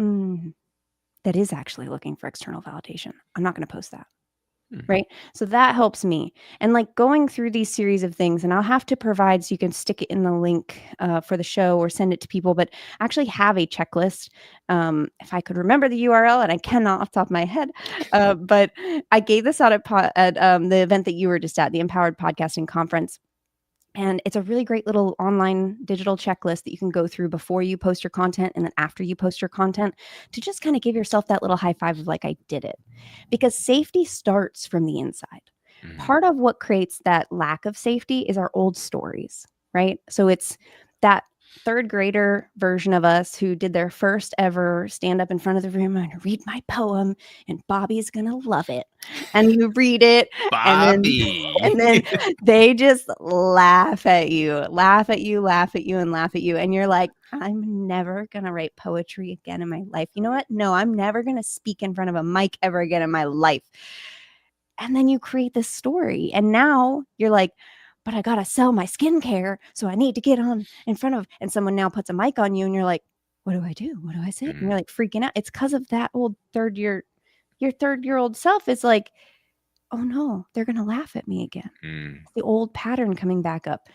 mm, that is actually looking for external validation. I'm not going to post that. Mm. Right. So that helps me. And like going through these series of things, and I'll have to provide so you can stick it in the link for the show or send it to people, but actually have a checklist. If I could remember the URL, and I cannot off the top of my head, but I gave this out at the event that you were just at, the Empowered Podcasting Conference. And it's a really great little online digital checklist that you can go through before you post your content and then after you post your content to just kind of give yourself that little high five of like, I did it. Because safety starts from the inside. Mhm. Part of what creates that lack of safety is our old stories, right? So it's that third grader version of us who did their first ever stand up in front of the room and read my poem and Bobby's going to love it. And you read it and then Bobby. and then they just laugh at you, laugh at you, laugh at you, and laugh at you. And you're like, I'm never going to write poetry again in my life. You know what? No, I'm never going to speak in front of a mic ever again in my life. And then you create this story. And now you're like, but I got to sell my skincare. So I need to get on in front of, and someone now puts a mic on you and you're like, what do I do? What do I say? And Mm. you're like freaking out. It's because of that old your 3rd year old self is like, oh no, they're going to laugh at me again. Mm. The old pattern coming back up.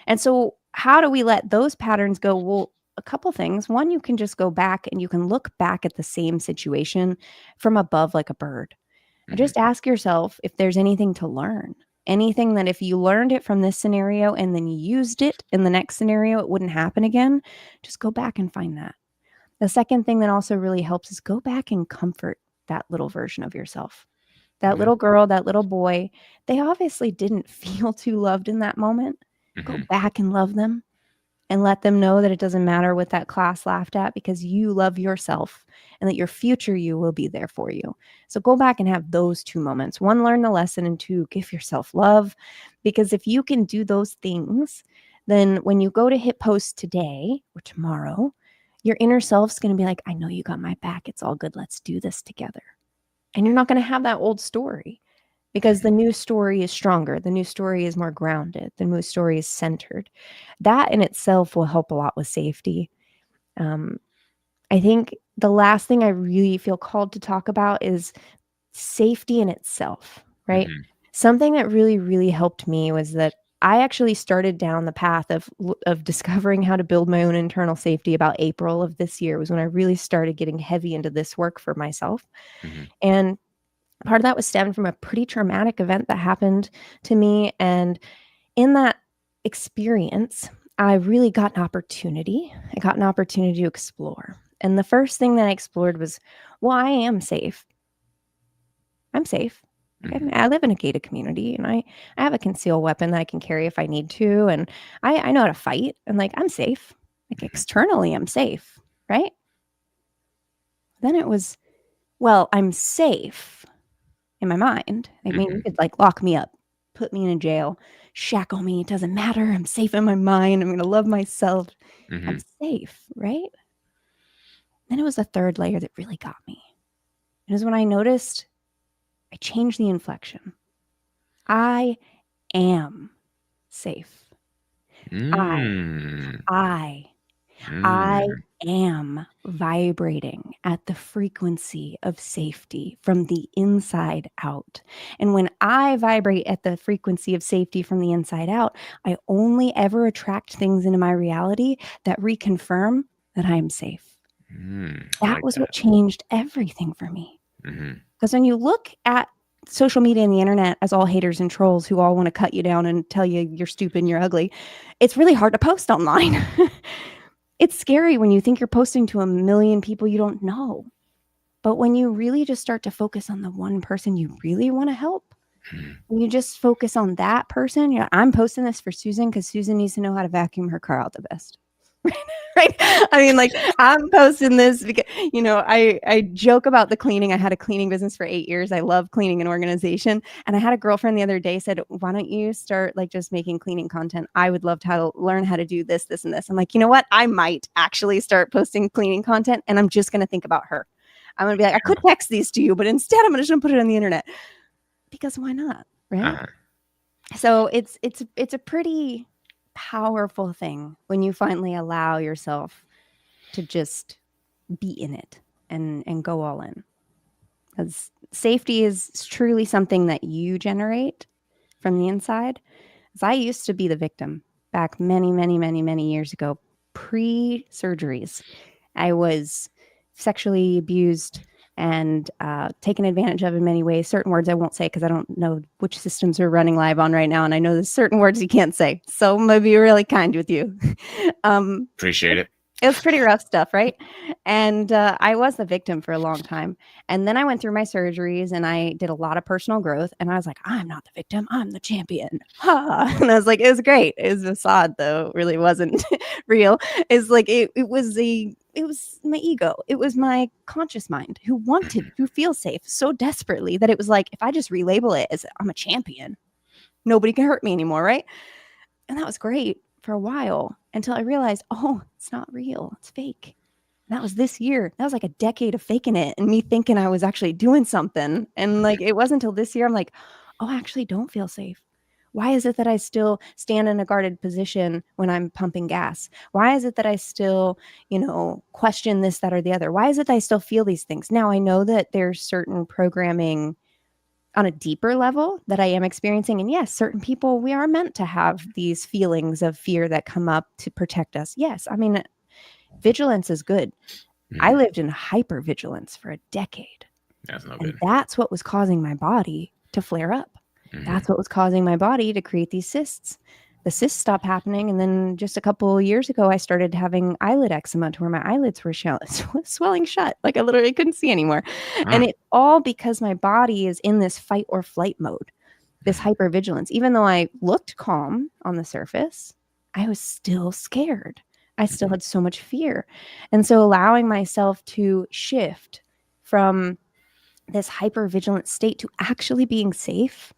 And so, how do we let those patterns go? Well, a couple things. One, you can just go back and you can look back at the same situation from above like a bird. And Mhm. just ask yourself if there's anything to learn. Anything that if you learned it from this scenario and then you used it in the next scenario, it wouldn't happen again. Just go back and find that. The second thing that also really helps is go back and comfort that little version of yourself. That Yeah. little girl, that little boy, they obviously didn't feel too loved in that moment. Go Mhm. back and love them and let them know that it doesn't matter what that class laughed at because you love yourself and that your future you will be there for you. So go back and have those 2 moments. One, learn the lesson, and 2, give yourself love. Because if you can do those things, then when you go to hit post today or tomorrow, your inner self's going to be like, I know you got my back. It's all good. Let's do this together. And you're not going to have that old story because the Mhm. new story is stronger. The new story is more grounded. The new story is centered. That in itself will help a lot with safety. Um, I think the last thing I really feel called to talk about is safety in itself, right? Mhm. Something that really, really helped me was that I actually started down the path of discovering how to build my own internal safety about April of this year was when I really started getting heavy into this work for myself. Mhm. And part of that was stemmed from a pretty traumatic event that happened to me. And in that experience, I really got an opportunity. I got an opportunity to explore. And the first thing that I explored was, well, I am safe. I'm safe. Like Mhm. I live in a gated community and I have a concealed weapon that I can carry if I need to. And I know how to fight. And like, I'm safe. Like Mhm. externally, I'm safe. Right. Then it was, well, I'm safe in my mind. I mean, you Mhm. could like lock me up, put me in a jail, shackle me. It doesn't matter. I'm safe in my mind. I'm going to love myself. I'm Mhm. safe, right? Then it was the third layer that really got me. It was when I noticed I changed the inflection. I am safe. I, Mm. I, I Mm. am vibrating at the frequency of safety from the inside out. And when I vibrate at the frequency of safety from the inside out, I only ever attract things into my reality that reconfirm that I am safe. I That like was that. what changed everything for me. Mhm. Because when you look at social media and the internet as all haters and trolls who all want to cut you down and tell you you're stupid and you're ugly, it's really hard to post online. It's scary when you think you're posting to a million people you don't know. But when you really just start to focus on the one person you really want to help, when you just focus on that person, I'm posting this for Susan because Susan needs to know how to vacuum her car out the best. Right? I mean, like, I'm posting this because, I joke about the cleaning. I had a cleaning business for 8 years. I love cleaning and organization. And I had a girlfriend the other day said, why don't you start like just making cleaning content? I would love to learn how to do this, this, and this. I'm like, you know what? I might actually start posting cleaning content, and I'm just going to think about her. I'm going to be like, I could text these to you, but instead I'm just going to put it on the internet because why not? Right. So it's a pretty powerful thing when you finally allow yourself to just be in it and go all in. Because safety is truly something that you generate from the inside. Because I used to be the victim back many, many, many, many years ago, pre-surgeries. I was sexually abused and taken advantage of in many ways. Certain words I won't say because I don't know which systems are running live on right now. And I know there's certain words you can't say. So I'm going to be really kind with you. Appreciate it. It was pretty rough stuff, right? And I was the victim for a long time. And then I went through my surgeries and I did a lot of personal growth. And I was like, I'm not the victim. I'm the champion. Ha! And I was like, it was great. It was a facade, though. It really wasn't real. It's like it was my ego. It was my conscious mind who wanted to feel safe so desperately that it was like, if I just relabel it as I'm a champion, nobody can hurt me anymore, right? And that was great for a while until I realized, oh, it's not real. It's fake. And that was this year. That was like a decade of faking it and me thinking I was actually doing something. And like, it wasn't until this year I'm like, oh, I actually don't feel safe. Why is it that I still stand in a guarded position when I'm pumping gas? Why is it that I still, question this, that, or the other? Why is it that I still feel these things? Now I know that there's certain programming on a deeper level that I am experiencing. And yes, certain people, we are meant to have these feelings of fear that come up to protect us. Yes. I mean, vigilance is good. I lived in hypervigilance for a decade. That's no And good. that's what was causing my body to flare up. That's what was causing my body to create these cysts. The cysts stopped happening. And then just a couple of years ago, I started having eyelid eczema to where my eyelids were swelling shut. Like I literally couldn't see anymore. And it's all because my body is in this fight or flight mode, this hypervigilance. Even though I looked calm on the surface, I was still scared. I still had so much fear. And so allowing myself to shift from this hypervigilant state to actually being safe,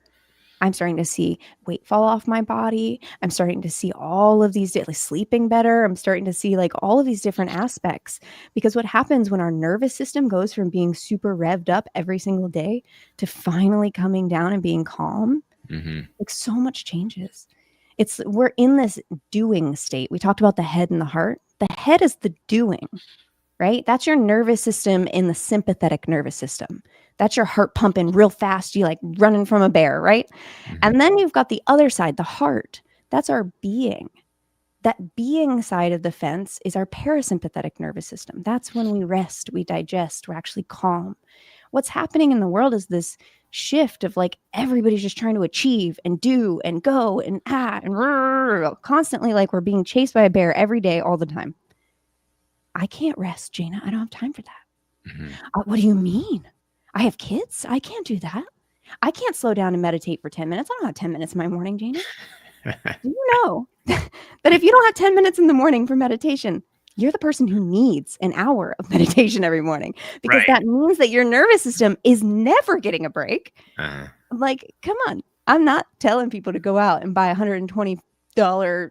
I'm starting to see weight fall off my body. I'm starting to see all of these, like sleeping better. I'm starting to see like all of these different aspects, because what happens when our nervous system goes from being super revved up every single day to finally coming down and being calm, like so much changes. We're in this doing state. We talked about the head and the heart. The head is the doing, right? That's your nervous system in the sympathetic nervous system. That's your heart pumping real fast. You like running from a bear, right? And then you've got the other side, the heart. That's our being. That being side of the fence is our parasympathetic nervous system. That's when we rest, we digest, we're actually calm. What's happening in the world is this shift of like everybody's just trying to achieve and do and go and constantly, like we're being chased by a bear every day, all the time. I can't rest, Jayna. I don't have time for that. What do you mean? I have kids. I can't do that. I can't slow down and meditate for 10 minutes. I don't have 10 minutes in my morning, Jayna. Do you know that if you don't have 10 minutes in the morning for meditation, you're the person who needs an hour of meditation every morning, because that means that your nervous system is never getting a break. Like, come on. I'm not telling people to go out and buy $120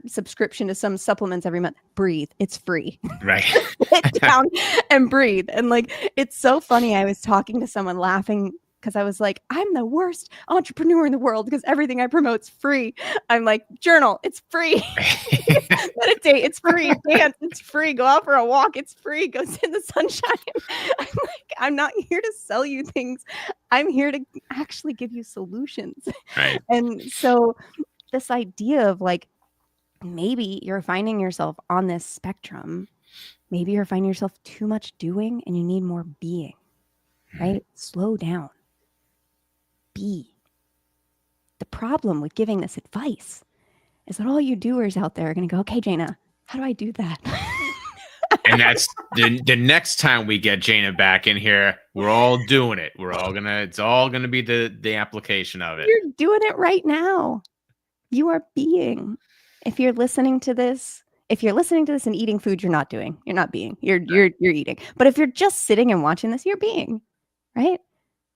subscription to some supplements every month. Breathe. It's free. Right. Sit down and breathe. And like, it's so funny. I was talking to someone laughing because I was like, I'm the worst entrepreneur in the world because everything I promote's free. I'm like, journal, it's free. Meditate, it's free. Dance, it's free. Go out for a walk, it's free. Go sit in the sunshine. I'm like, I'm not here to sell you things. I'm here to actually give you solutions. Right. And so this idea of like, maybe you're finding yourself on this spectrum. Maybe you're finding yourself too much doing and you need more being, right? Slow down. Be. The problem with giving this advice is that all you doers out there are going to go, okay, Jayna, how do I do that? And that's the next time we get Jayna back in here, we're all doing it. It's all gonna be the application of it. You're doing it right now. You are being. If you're listening to this and eating food, you're not doing. You're not being. You're eating. But if you're just sitting and watching this, you're being, right?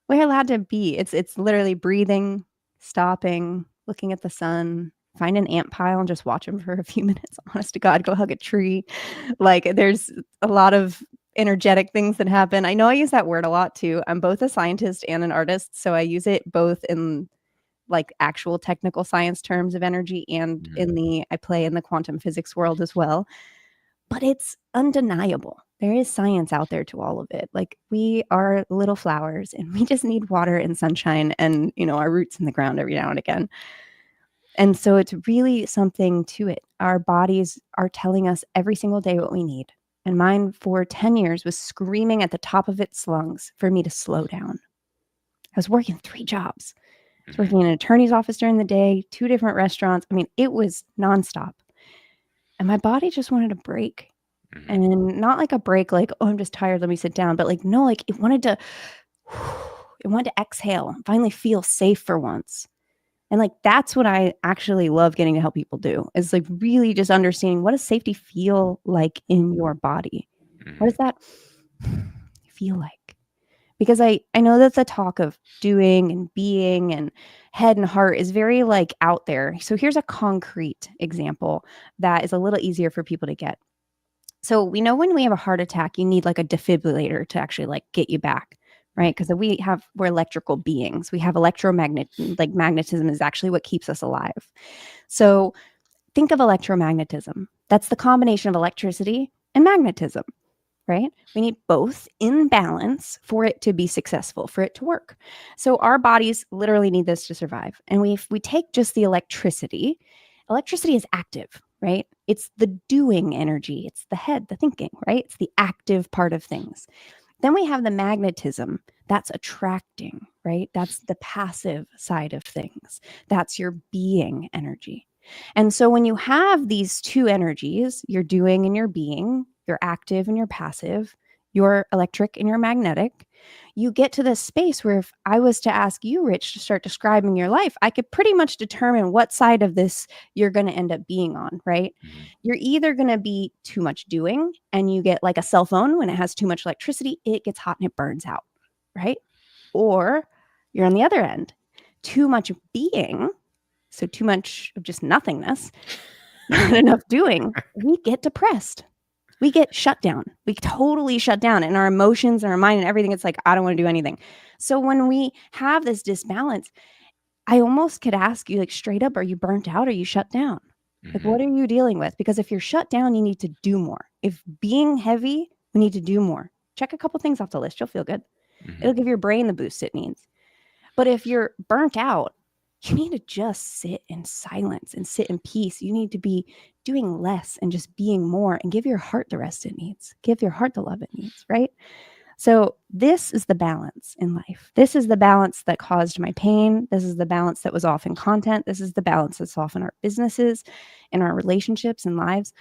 We're allowed to be. It's literally breathing, stopping, looking at the sun, find an ant pile and just watch them for a few minutes. Honest to God, go hug a tree. Like there's a lot of energetic things that happen. I know I use that word a lot too. I'm both a scientist and an artist, so I use it both in like actual technical science terms of energy and I play in the quantum physics world as well. But it's undeniable. There is science out there to all of it. Like we are little flowers and we just need water and sunshine and, our roots in the ground every now and again. And so it's really something to it. Our bodies are telling us every single day what we need. And mine for 10 years was screaming at the top of its lungs for me to slow down. I was working 3 jobs. I was working in an attorney's office during the day, 2 different restaurants. I mean, it was nonstop. And my body just wanted a break. And not like a break, like, oh, I'm just tired, let me sit down. But like, no, like it wanted to exhale, finally feel safe for once. And like, that's what I actually love getting to help people do, is like really just understanding, what does safety feel like in your body? What does that feel like? Because I know that the talk of doing and being and head and heart is very like out there. So here's a concrete example that is a little easier for people to get. So we know when we have a heart attack, you need like a defibrillator to actually like get you back, right? Because we're electrical beings. We have magnetism is actually what keeps us alive. So think of electromagnetism. That's the combination of electricity and magnetism, right? We need both in balance for it to be successful, for it to work. So our bodies literally need this to survive. And if we take just the electricity is active, right? It's the doing energy. It's the head, the thinking, right? It's the active part of things. Then we have the magnetism. That's attracting, right? That's the passive side of things. That's your being energy. And so when you have these 2 energies, your doing and your being, your active and your passive, your electric and your magnetic, you get to this space where if I was to ask you, Rich, to start describing your life, I could pretty much determine what side of this you're going to end up being on, right? You're either going to be too much doing and you get like a cell phone when it has too much electricity, it gets hot and it burns out, right? Or you're on the other end, too much being, so too much of just nothingness, not enough doing, we get depressed. We get shut down. We totally shut down in our emotions and our mind and everything. It's like, I don't want to do anything. So when we have this disbalance, I almost could ask you like straight up, are you burnt out? Are you shut down? Like, what are you dealing with? Because if you're shut down, you need to do more. If being heavy, we need to do more. Check a couple things off the list. You'll feel good. It'll give your brain the boost it needs. But if you're burnt out, you need to just sit in silence and sit in peace. You need to be doing less and just being more and give your heart the rest it needs. Give your heart the love it needs, right? So this is the balance in life. This is the balance that caused my pain. This is the balance that was off in content. This is the balance that's off in our businesses, in our relationships and lives.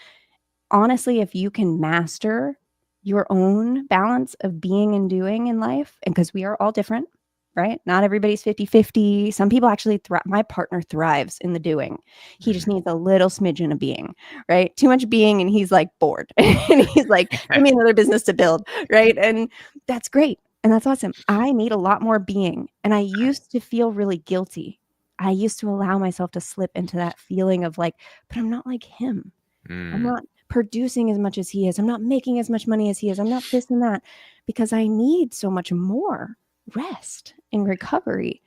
Honestly, if you can master your own balance of being and doing in life, and because we are all different, right? Not everybody's 50-50. Some people actually my partner thrives in the doing. He just needs a little smidgen of being, right? Too much being and he's like bored. And he's like, give me another business to build, right? And that's great. And that's awesome. I need a lot more being. And I used to feel really guilty. I used to allow myself to slip into that feeling of like, but I'm not like him. I'm not producing as much as he is. I'm not making as much money as he is. I'm not this and that, because I need so much more. rest and recovery.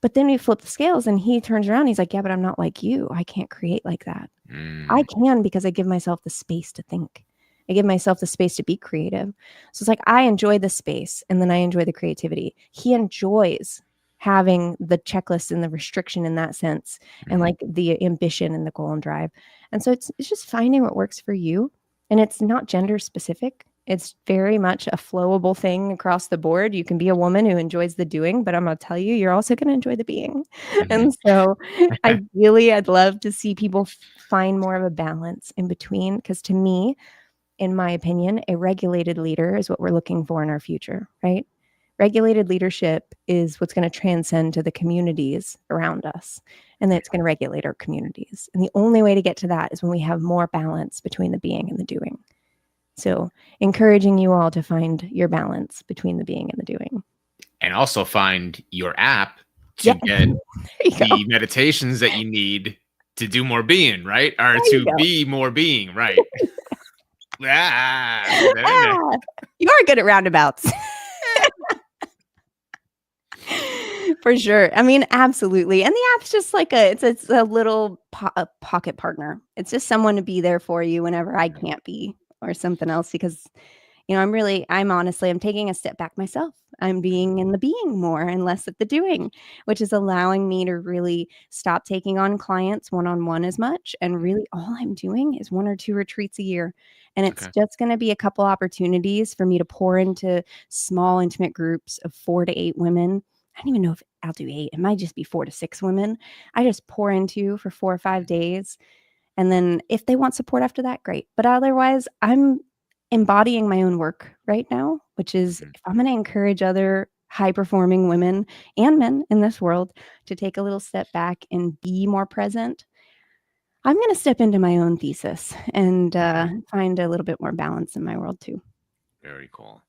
But then we flip the scales and he turns around. He's like, yeah, but I'm not like you. I can't create like that. I can because I give myself the space to think. I give myself the space to be creative. So it's like I enjoy the space and then I enjoy the creativity. He enjoys having the checklist and the restriction in that sense and like the ambition and the goal and drive. And so it's just finding what works for you. And it's not gender specific. It's very much a flowable thing across the board. You can be a woman who enjoys the doing, but I'm going to tell you, you're also going to enjoy the being. And so ideally, I'd love to see people find more of a balance in between. Because to me, in my opinion, a regulated leader is what we're looking for in our future, right? Regulated leadership is what's going to transcend to the communities around us, and that's going to regulate our communities. And the only way to get to that is when we have more balance between the being and the doing. So encouraging you all to find your balance between the being and the doing. And also find your app to get the meditations that you need to do more being, right? Or to be more being, right? You are good at roundabouts. For sure. I mean, absolutely. And the app's just like it's a little pocket partner. It's just someone to be there for you whenever I can't be or something else, because, you know, I'm taking a step back myself. I'm being in the being more and less at the doing, which is allowing me to really stop taking on clients one-on-one as much. And really all I'm doing is 1 or 2 retreats a year. And it's just going to be a couple opportunities for me to pour into small, intimate groups of 4 to 8 women. I don't even know if I'll do 8. It might just be 4 to 6 women. I just pour into for 4 or 5 days. And then if they want support after that, great. But otherwise, I'm embodying my own work right now, which is if I'm going to encourage other high-performing women and men in this world to take a little step back and be more present, I'm going to step into my own thesis and find a little bit more balance in my world too. Very cool.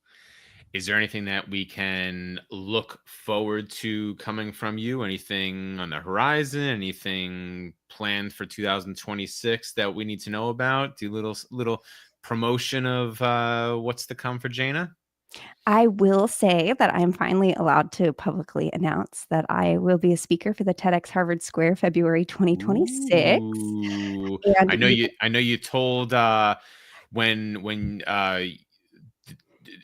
Is there anything that we can look forward to coming from you? Anything on the horizon? Anything planned for 2026 that we need to know about? Do little promotion of what's to come for Jayna? I will say that I'm finally allowed to publicly announce that I will be a speaker for the TEDx Harvard Square February 2026. I know you told when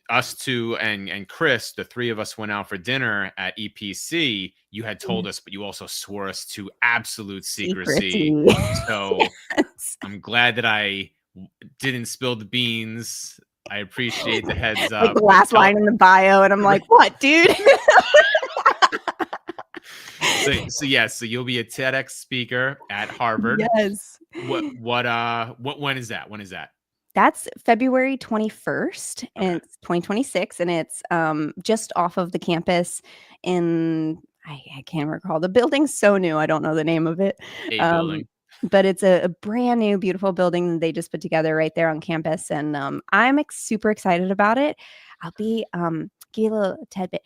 us two and Chris, the 3 of us, went out for dinner at EPC, you had told us, but you also swore us to absolute secrecy. So I'm glad that I didn't spill the beans. I appreciate the heads up. Like the last line in the bio, and I'm like, what, dude? So you'll be a TEDx speaker at Harvard. Yes. When is that? That's February 21st, and it's 2026, and it's just off of the campus in, I can't recall. The building's so new, I don't know the name of it. Building. But it's a brand new, beautiful building that they just put together right there on campus, and I'm super excited about it. I'll be give you a little tidbit.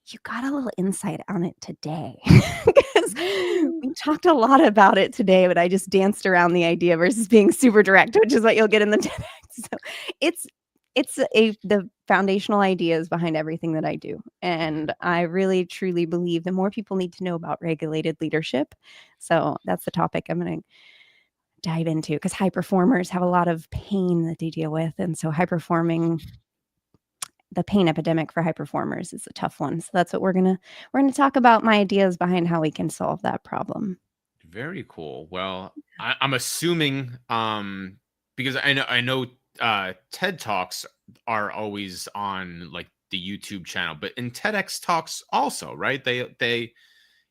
You got a little insight on it today because we talked a lot about it today, but I just danced around the idea versus being super direct, which is what you'll get in the TEDx. So it's the foundational ideas behind everything that I do. And I really, truly believe that more people need to know about regulated leadership. So that's the topic I'm going to dive into, because high performers have a lot of pain that they deal with. And so the pain epidemic for high performers is a tough one. So that's what we're gonna talk about, my ideas behind how we can solve that problem. Very cool. Well, I'm assuming because I know TED Talks are always on like the YouTube channel, but in TEDx Talks also, right?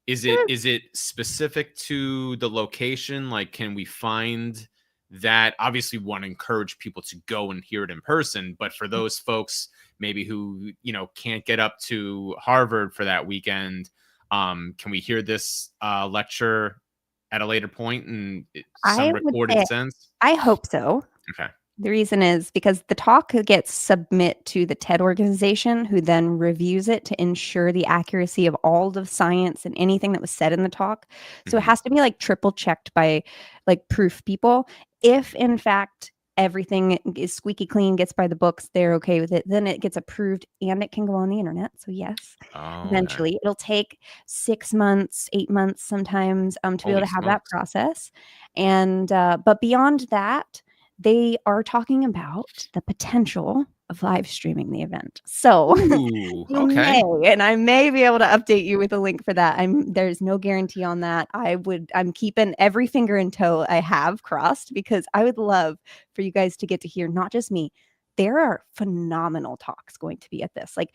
Is it specific to the location? Like, can we find that? Obviously, we want to encourage people to go and hear it in person, but for those folks maybe who can't get up to Harvard for that weekend, can we hear this lecture at a later point in some recorded sense? I hope so. Okay. The reason is because the talk gets submit to the TED organization, who then reviews it to ensure the accuracy of all the science and anything that was said in the talk. So it has to be like triple checked by like proof people. If in fact everything is squeaky clean, gets by the books, they're okay with it, then it gets approved and it can go on the internet. So yes, Oh, okay. eventually it'll take 6 months, 8 months sometimes to be able Holy to have that smokes. process. And but beyond that, they are talking about the potential of live streaming the event. So Ooh, you may, okay. and I may be able to update you with a link for that. There's no guarantee on that. I'm keeping every finger and toe I have crossed because I would love for you guys to get to hear not just me. There are phenomenal talks going to be at this. Like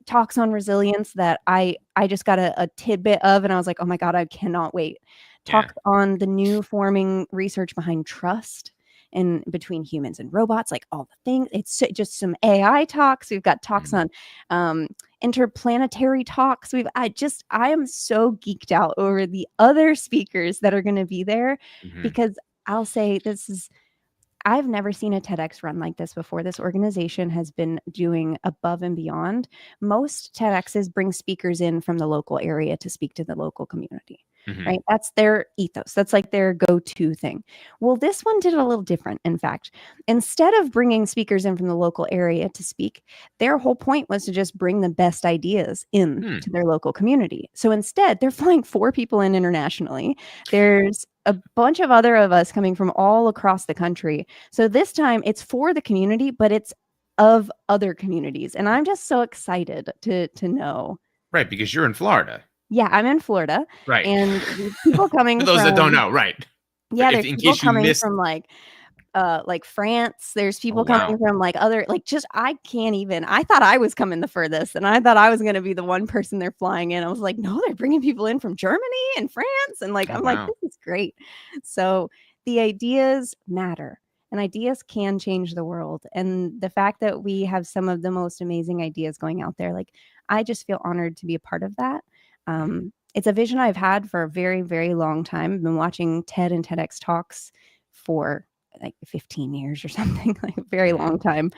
talks on resilience that I just got a tidbit of and I was like, "Oh my god, I cannot wait." Yeah. Talks on the new forming research behind trust and between humans and robots, like all the things. It's just some AI talks. We've got talks Mhm. on interplanetary talks. I am so geeked out over the other speakers that are going to be there Mhm. because I'll say I've never seen a TEDx run like this before. This organization has been doing above and beyond. Most TEDx's bring speakers in from the local area to speak to the local community, Mhm. right? That's their ethos. That's like their go-to thing. Well, this one did it a little different. In fact, instead of bringing speakers in from the local area to speak, their whole point was to just bring the best ideas in Hmm. to their local community. So instead, they're flying 4 people in internationally. There's a bunch of other of us coming from all across the country, so this time it's for the community, but it's of other communities. And I'm just so excited to know. Right, because you're in Florida. Yeah, I'm in Florida Right. and there's people For coming those that don't from know, right. For yeah, if there's in people case you coming missed. from like France. There's Oh, people wow. coming from like other like just I can't even. I thought I was coming the furthest and I thought I was going to be the one person they're flying in. I was like, "No, they're bringing people in from Germany and France." And like Oh, I'm like, wow. "This is great." So, the ideas matter. And ideas can change the world. And the fact that we have some of the most amazing ideas going out there, like I just feel honored to be a part of that. Mhm. It's a vision I've had for a very, very long time. I've been watching TED and TEDx talks for like 15 years or something, like a very Mhm. long time.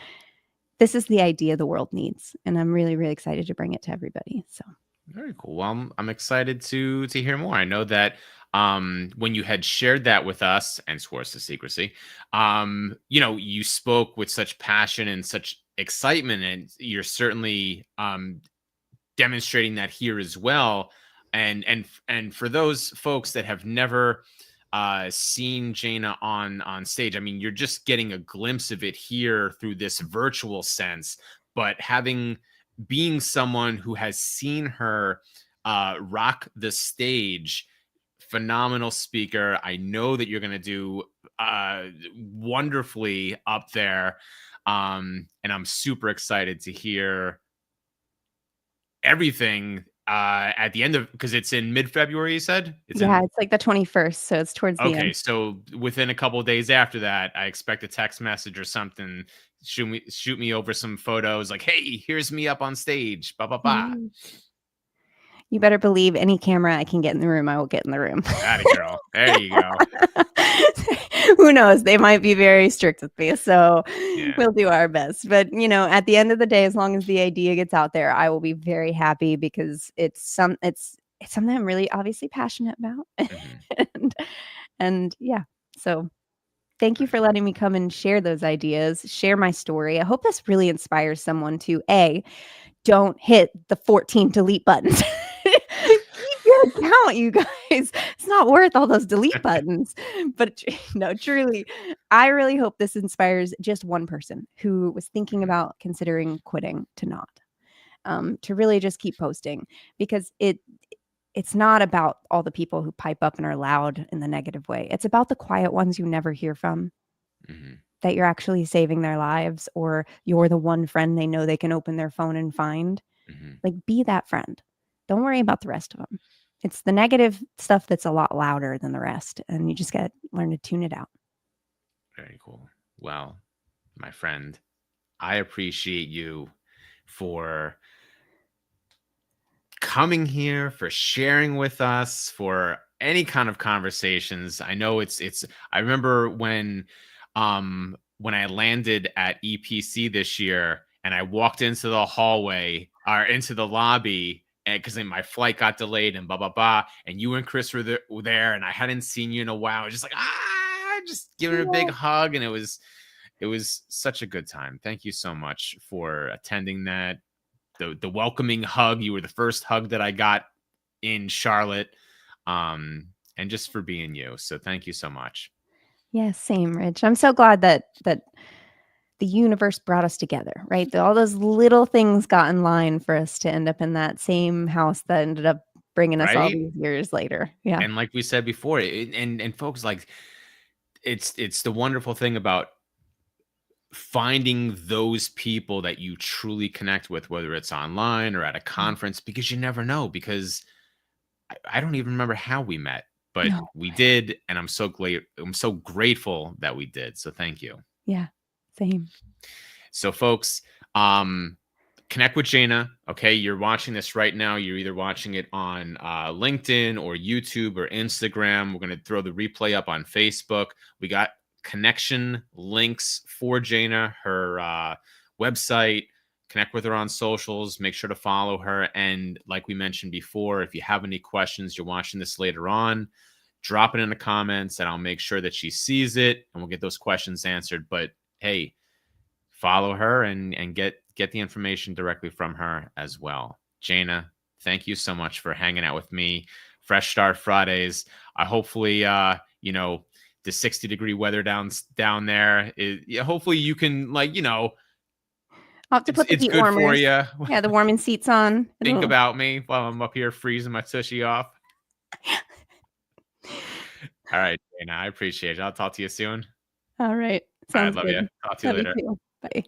This is the idea the world needs, and I'm really, really excited to bring it to everybody. So Very cool. Well, I'm excited to hear more. I know that when you had shared that with us and swore us to secrecy, you spoke with such passion and such excitement, and you're certainly demonstrating that here as well. And for those folks that have never seen Jayna on stage, I mean, you're just getting a glimpse of it here through this virtual sense. But being someone who has seen her rock the stage, phenomenal speaker. I know that you're going to do wonderfully up there. And I'm super excited to hear everything at the end of, because it's in mid-February, you said? It's yeah, in. it's like the 21st, so it's towards the Okay, end. so within a couple of days after that, I expect a text message or something. Shoot me over some photos like, "Hey, here's me up on stage." Ba ba ba. Mm. You better believe any camera I can get in the room, I will get in the room. Atta girl. There you go. Who knows? They might be very strict with me, so Yeah. we'll do our best. But, at the end of the day, as long as the idea gets out there, I will be very happy because it's something I'm really obviously passionate about. Mhm. And yeah, so thank you Very for cool. letting me come and share those ideas, share my story. I hope this really inspires someone to A, don't hit the 14 delete buttons. Keep your account, you guys. It's not worth all those delete buttons. But no, truly, I really hope this inspires just one person who was thinking Mhm. about considering quitting to not. To really just keep posting because it's not about all the people who pipe up and are loud in the negative way. It's about the quiet ones you never hear from, Mhm. that you're actually saving their lives or you're the one friend they know they can open their phone and find. Mhm. Like, be that friend. Don't worry about the rest of them. It's the negative stuff that's a lot louder than the rest, and you just gotta learn to tune it out. Very cool. Well, my friend, I appreciate you for coming here, for sharing with us, for any kind of conversations. I know it's I remember when I landed at EPC this year and I walked into the hallway or into the lobby and because my flight got delayed and blah blah blah, and you and Chris were there and I hadn't seen you in a while. Just like just giving her a big Yeah. hug, and it was It was such a good time. Thank you so much for attending that. The welcoming hug. You were the first hug that I got in Charlotte. And just for being you. So thank you so much. Yeah, same, Rich. I'm so glad that the universe brought us together, right? All those little things got in line for us to end up in that same house that ended up bringing us all Right? these years later. Yeah. And like we said before, and folks, like, it's the wonderful thing about finding those people that you truly connect with, whether it's online or at a Yeah. conference, because you never know. Because I don't even remember how we met, but No. we did, and I'm so glad. I'm so grateful that we did. So thank you. Yeah. Same. So, folks, connect with Jayna. Okay, you're watching this right now. You're either watching it on LinkedIn or YouTube or Instagram. We're going to throw the replay up on Facebook. We got connection links for Jayna, her website. Connect with her on socials. Make sure to follow her. And like we mentioned before, if you have any questions, you're watching this later on, drop it in the comments, and I'll make sure that she sees it, and we'll get those questions answered. But hey, follow her and get the information directly from her as well. Jayna, thank you so much for hanging out with me. Fresh Start Fridays. I hopefully the 60-degree weather down there is, yeah, hopefully you can, like, I'll have to put the it's heat good for warmers. you. Yeah, the warming seats on. Think It'll about me while I'm up here freezing my tushy off. All right, Jayna, I appreciate it. I'll talk to you soon. All right. All right, Sounds love you. good. Talk to you Love you later. too. Bye.